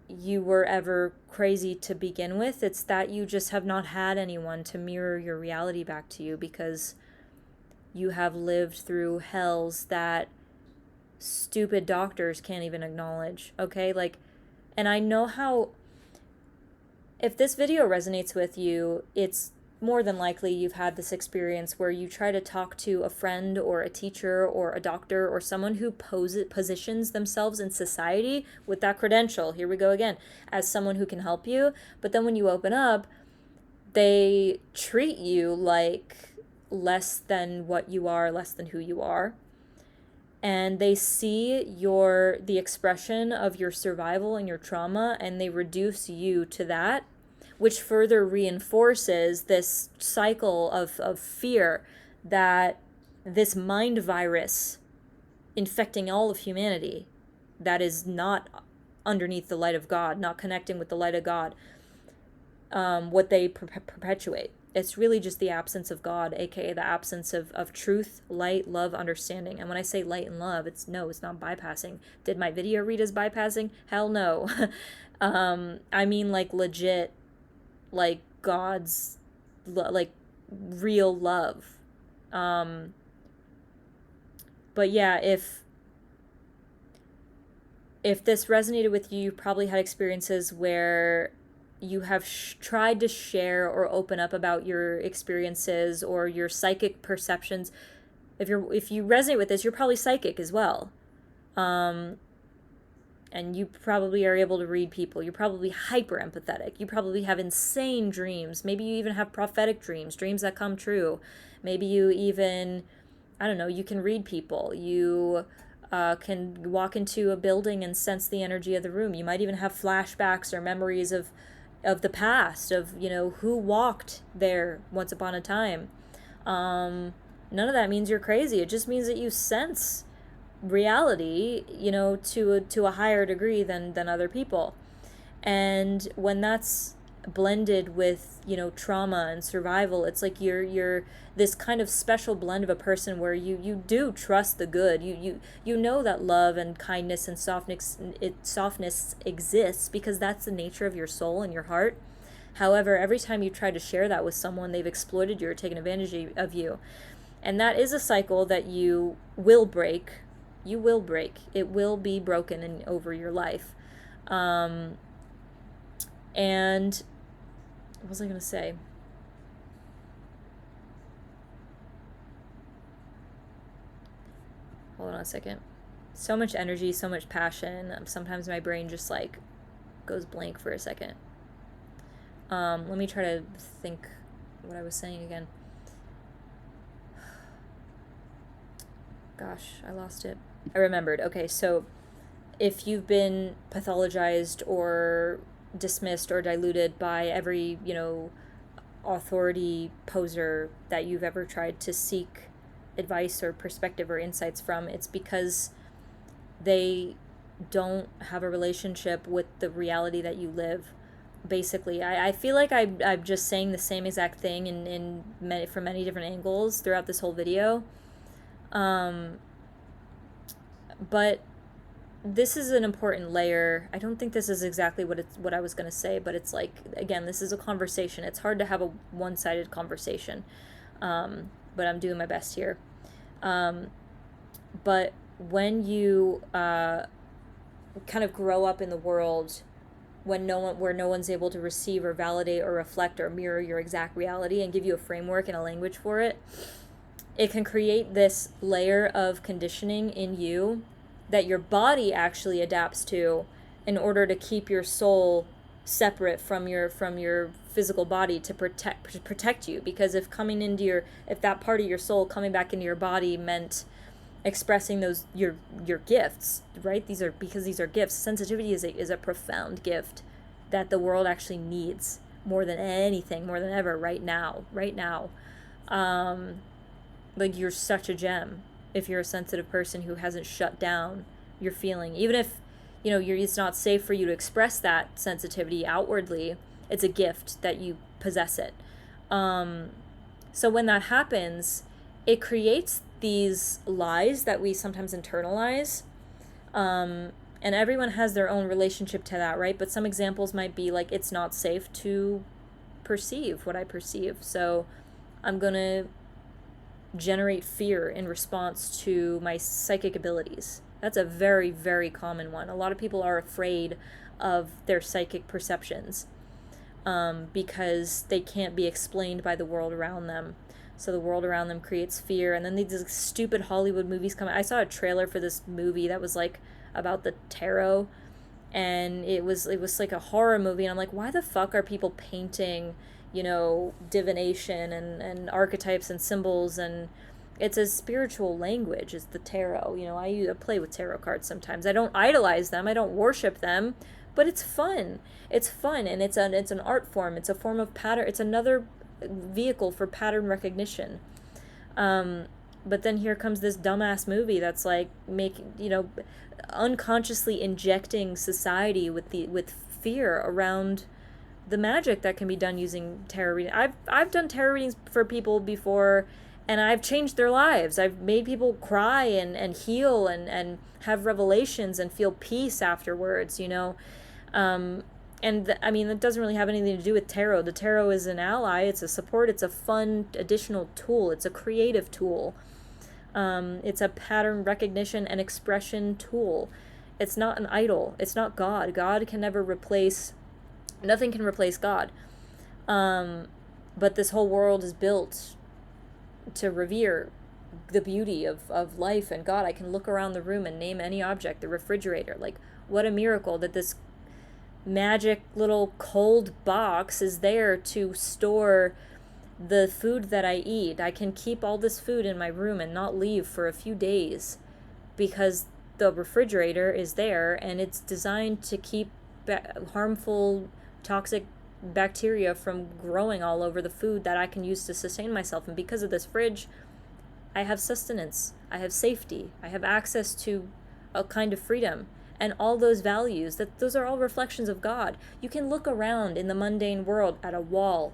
you were ever crazy to begin with. It's that you just have not had anyone to mirror your reality back to you because you have lived through hells that stupid doctors can't even acknowledge, okay? And I know how, if this video resonates with you, it's more than likely you've had this experience where you try to talk to a friend or a teacher or a doctor or someone who positions themselves in society with that credential, here we go again, as someone who can help you. But then when you open up, they treat you like less than what you are, less than who you are. And they see the expression of your survival and your trauma, and they reduce you to that, which further reinforces this cycle of fear that this mind virus infecting all of humanity that is not underneath the light of God, not connecting with the light of God, what they perpetuate. it's really just the absence of God, aka the absence of truth, light, love, understanding. And when I say light and love, it's not bypassing. Did my video read as bypassing? Hell no. I mean like legit, like God's like real love. But yeah, if this resonated with you, you probably had experiences where you have tried to share or open up about your experiences or your psychic perceptions. If you resonate with this, you're probably psychic as well. And you probably are able to read people. You're probably hyper empathetic. You probably have insane dreams. Maybe you even have prophetic dreams, dreams that come true. Maybe you even, I don't know, you can read people. You can walk into a building and sense the energy of the room. You might even have flashbacks or memories of the past, of, you know, who walked there once upon a time. None of that means you're crazy. It just means that you sense reality, you know, to a higher degree than other people. And when that's blended with, you know, trauma and survival, it's like you're this kind of special blend of a person where you do trust the good. You know that love and kindness and softness exists because that's the nature of your soul and your heart. However, every time you try to share that with someone, they've exploited you or taken advantage of you. And that is a cycle that you will break. You will break. It will be broken over your life. And what was I going to say? Hold on a second. So much energy, so much passion. Sometimes my brain just like goes blank for a second. Let me try to think what I was saying again. Gosh, I lost it. I remembered. Okay, so if you've been pathologized or dismissed or diluted by every, you know, authority poser that you've ever tried to seek advice or perspective or insights from, it's because they don't have a relationship with the reality that you live. Basically, I feel like I'm just saying the same exact thing from many different angles throughout this whole video. But this is an important layer. I don't think this is exactly what I was going to say, but it's like, again, this is a conversation. It's hard to have a one-sided conversation. But I'm doing my best here. But when you kind of grow up in the world where no one's able to receive or validate or reflect or mirror your exact reality and give you a framework and a language for it, it can create this layer of conditioning in you that your body actually adapts to in order to keep your soul separate from your physical body to protect you. Because if that part of your soul coming back into your body meant expressing those your gifts, right? These are gifts. Sensitivity is a profound gift that the world actually needs more than anything, more than ever right now. Like, you're such a gem if you're a sensitive person who hasn't shut down your feeling. Even if, you know, it's not safe for you to express that sensitivity outwardly, it's a gift that you possess it. So when that happens, it creates these lies that we sometimes internalize. And everyone has their own relationship to that, right? But some examples might be like, it's not safe to perceive what I perceive. So I'm going to generate fear in response to my psychic abilities. That's a very, very common one. A lot of people are afraid of their psychic perceptions because they can't be explained by the world around them. So the world around them creates fear. And then these stupid Hollywood movies come out. I saw a trailer for this movie that was like about the tarot, and it was like a horror movie, and I'm like, why the fuck are people painting, you know, divination and archetypes and symbols? And it's a spiritual language, is the tarot. You know, I play with tarot cards sometimes. I don't idolize them, I don't worship them, but it's fun. It's fun, and it's an art form. It's a form of pattern. It's another vehicle for pattern recognition. But then here comes this dumbass movie that's like unconsciously injecting society with fear around the magic that can be done using tarot reading. I've done tarot readings for people before, and I've changed their lives. I've made people cry and heal and have revelations and feel peace afterwards, you know. I mean, that doesn't really have anything to do with tarot. The tarot is an ally, it's a support, it's a fun additional tool, it's a creative tool. It's a pattern recognition and expression tool. It's not an idol. It's not God. God can never replace, nothing can replace God. But this whole world is built to revere the beauty of life and God. I can look around the room and name any object, the refrigerator. Like, what a miracle that this magic little cold box is there to store the food that I eat. I can keep all this food in my room and not leave for a few days because the refrigerator is there, and it's designed to keep harmful, toxic bacteria from growing all over the food that I can use to sustain myself. And because of this fridge, I have sustenance, I have safety, I have access to a kind of freedom. And all those values, those are all reflections of God. You can look around in the mundane world at a wall,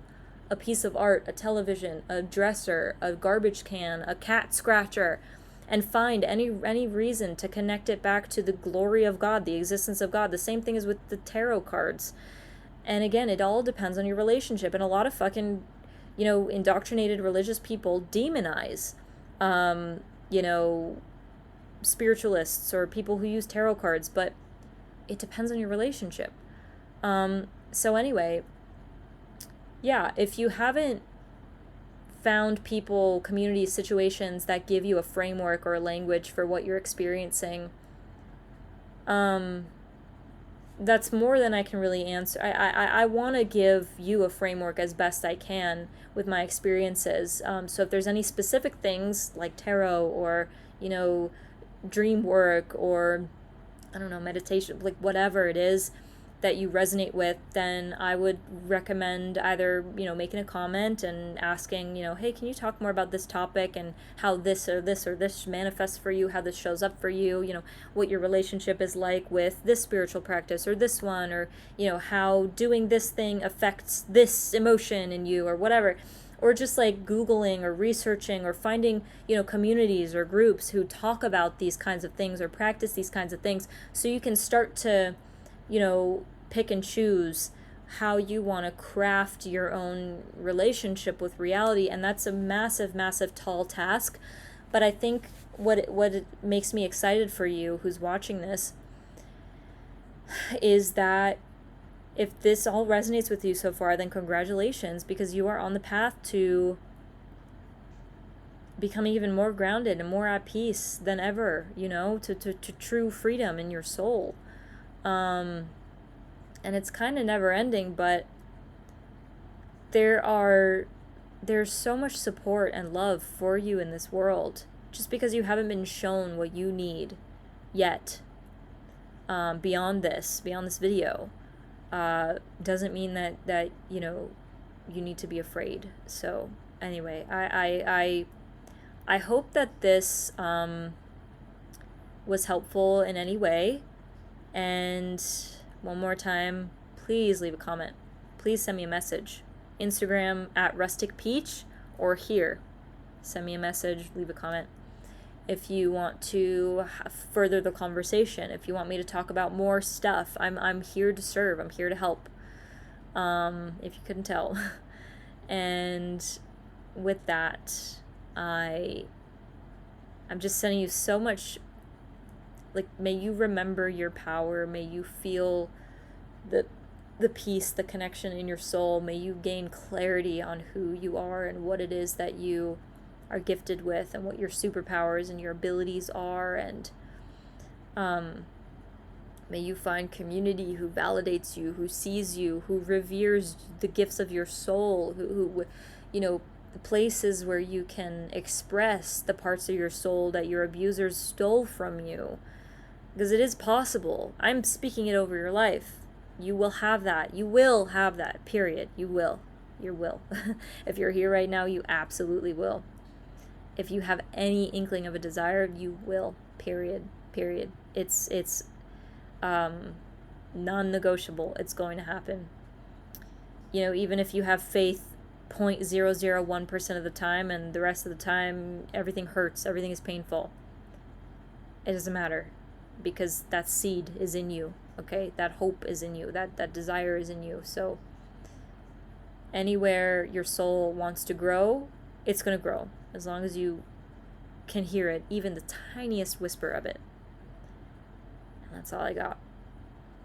a piece of art, a television, a dresser, a garbage can, a cat scratcher, and find any reason to connect it back to the glory of God, the existence of God. The same thing is with the tarot cards. And again, it all depends on your relationship. And a lot of fucking, you know, indoctrinated religious people demonize, you know, spiritualists or people who use tarot cards, but it depends on your relationship. So anyway, yeah, if you haven't found people, communities, situations that give you a framework or a language for what you're experiencing, that's more than I can really answer. I want to give you a framework as best I can with my experiences. So if there's any specific things like tarot or, you know, dream work or, I don't know, meditation, like whatever it is that you resonate with, then I would recommend either, you know, making a comment and asking, you know, hey, can you talk more about this topic and how this or this or this manifests for you, how this shows up for you, you know, what your relationship is like with this spiritual practice or this one, or, you know, how doing this thing affects this emotion in you or whatever. Or just like Googling or researching or finding, you know, communities or groups who talk about these kinds of things or practice these kinds of things, so you can start to, you know, pick and choose how you want to craft your own relationship with reality. And that's a massive, massive, tall task. But I think what it makes me excited for you who's watching this is that if this all resonates with you so far, then congratulations, because you are on the path to becoming even more grounded and more at peace than ever, you know, to true freedom in your soul. And it's kind of never ending, but there's so much support and love for you in this world. Just because you haven't been shown what you need yet, beyond this video, doesn't mean that you know, you need to be afraid. So anyway, I hope that this was helpful in any way. And one more time, please leave a comment. Please send me a message. Instagram at Rustic Peach, or here. Send me a message, leave a comment. If you want to further the conversation, if you want me to talk about more stuff, I'm here to serve. I'm here to help. If you couldn't tell. And with that, I'm just sending you so much. Like, may you remember your power. May you feel the peace, the connection in your soul. May you gain clarity on who you are and what it is that you are gifted with and what your superpowers and your abilities are. And may you find community who validates you, who sees you, who reveres the gifts of your soul, who you know, the places where you can express the parts of your soul that your abusers stole from you. Because it is possible. I'm speaking it over your life. You will have that. You will have that, period. You will. You will. If you're here right now, you absolutely will. If you have any inkling of a desire, you will, period. Period. It's non-negotiable. It's going to happen. even if you have faith 0.001% of the time and the rest of the time everything hurts, everything is painful, it doesn't matter, because that seed is in you, okay? That hope is in you, that desire is in you. So anywhere your soul wants to grow, it's going to grow, as long as you can hear it, even the tiniest whisper of it. And that's all I got.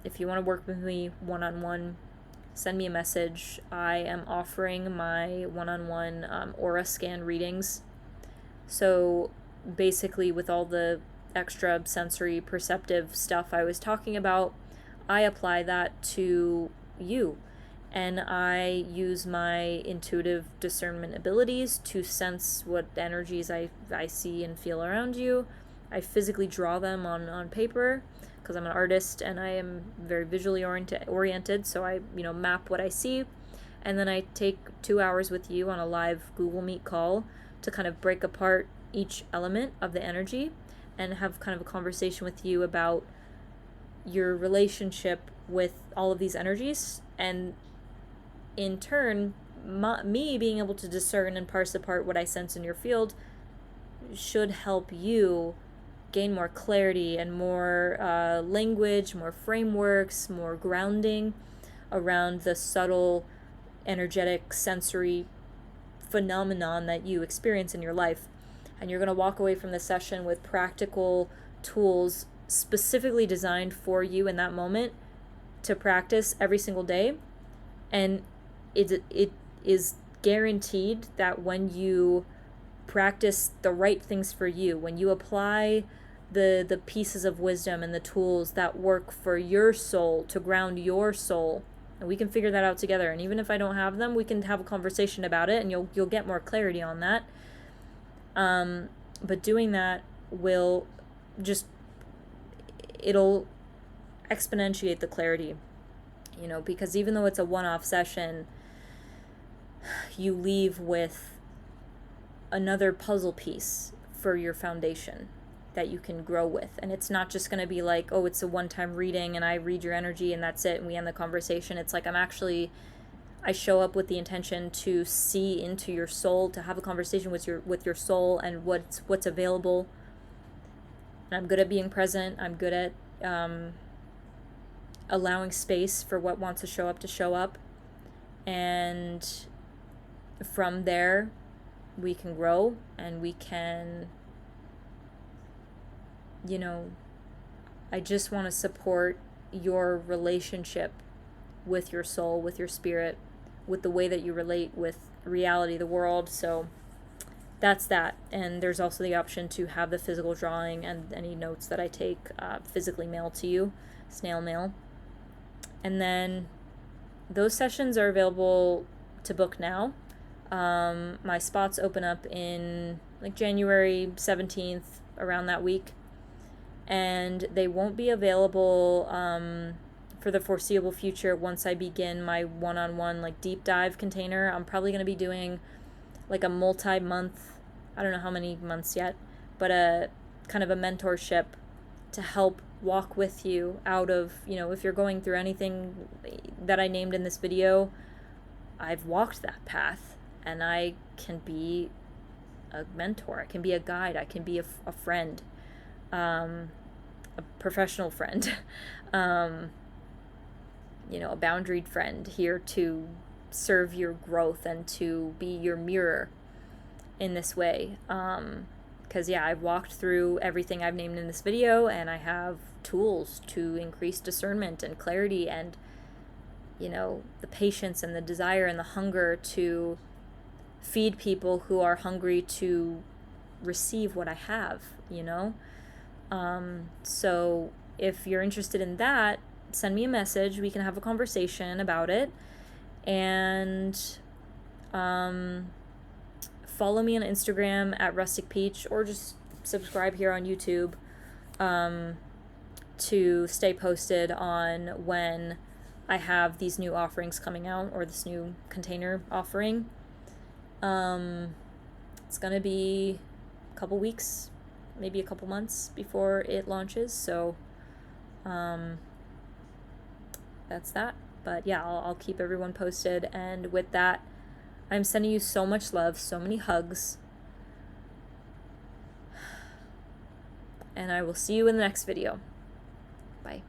If you want to work with me one-on-one, send me a message. I am offering my one-on-one aura scan readings. So basically, with all the extra sensory perceptive stuff I was talking about, I apply that to you. And I use my intuitive discernment abilities to sense what energies I see and feel around you. I physically draw them on paper, because I'm an artist and I am very visually oriented, so I map what I see, and then I take 2 hours with you on a live Google Meet call to kind of break apart each element of the energy and have kind of a conversation with you about your relationship with all of these energies, and in turn, me being able to discern and parse apart what I sense in your field should help you gain more clarity and more language, more frameworks, more grounding around the subtle energetic sensory phenomenon that you experience in your life. And you're going to walk away from the session with practical tools specifically designed for you in that moment to practice every single day. And it is guaranteed that when you practice the right things for you, when you apply the pieces of wisdom and the tools that work for your soul, to ground your soul, and we can figure that out together. And even if I don't have them, we can have a conversation about it, and you'll get more clarity on that. But doing that will it'll exponentiate the clarity, because even though it's a one-off session, you leave with another puzzle piece for your foundation that you can grow with. And it's not just going to be like, oh, it's a one-time reading and I read your energy and that's it and we end the conversation. It's like I show up with the intention to see into your soul, to have a conversation with your soul and what's available. And I'm good at being present. I'm good at allowing space for what wants to show up. And from there, we can grow and we can, I just want to support your relationship with your soul, with your spirit, with the way that you relate with reality, the world. So that's that. And there's also the option to have the physical drawing and any notes that I take physically mailed to you, snail mail. And then those sessions are available to book now. My spots open up in January 17th, around that week. And they won't be available for the foreseeable future once I begin my one-on-one deep dive container. I'm probably going to be doing a multi-month, I don't know how many months yet, but a kind of a mentorship to help walk with you out of, if you're going through anything that I named in this video, I've walked that path, and I can be a mentor, I can be a guide, I can be a friend, a professional friend, a boundaried friend here to serve your growth and to be your mirror in this way. Because I've walked through everything I've named in this video, and I have tools to increase discernment and clarity and the patience and the desire and the hunger to feed people who are hungry to receive what I have, So if you're interested in that, send me a message. We can have a conversation about it. And follow me on Instagram at Rustic Peach, or just subscribe here on YouTube to stay posted on when I have these new offerings coming out, or this new container offering. It's gonna be a couple weeks, maybe a couple months before it launches, so that's that. But yeah, I'll keep everyone posted. And with that, I'm sending you so much love, so many hugs. And I will see you in the next video. Bye.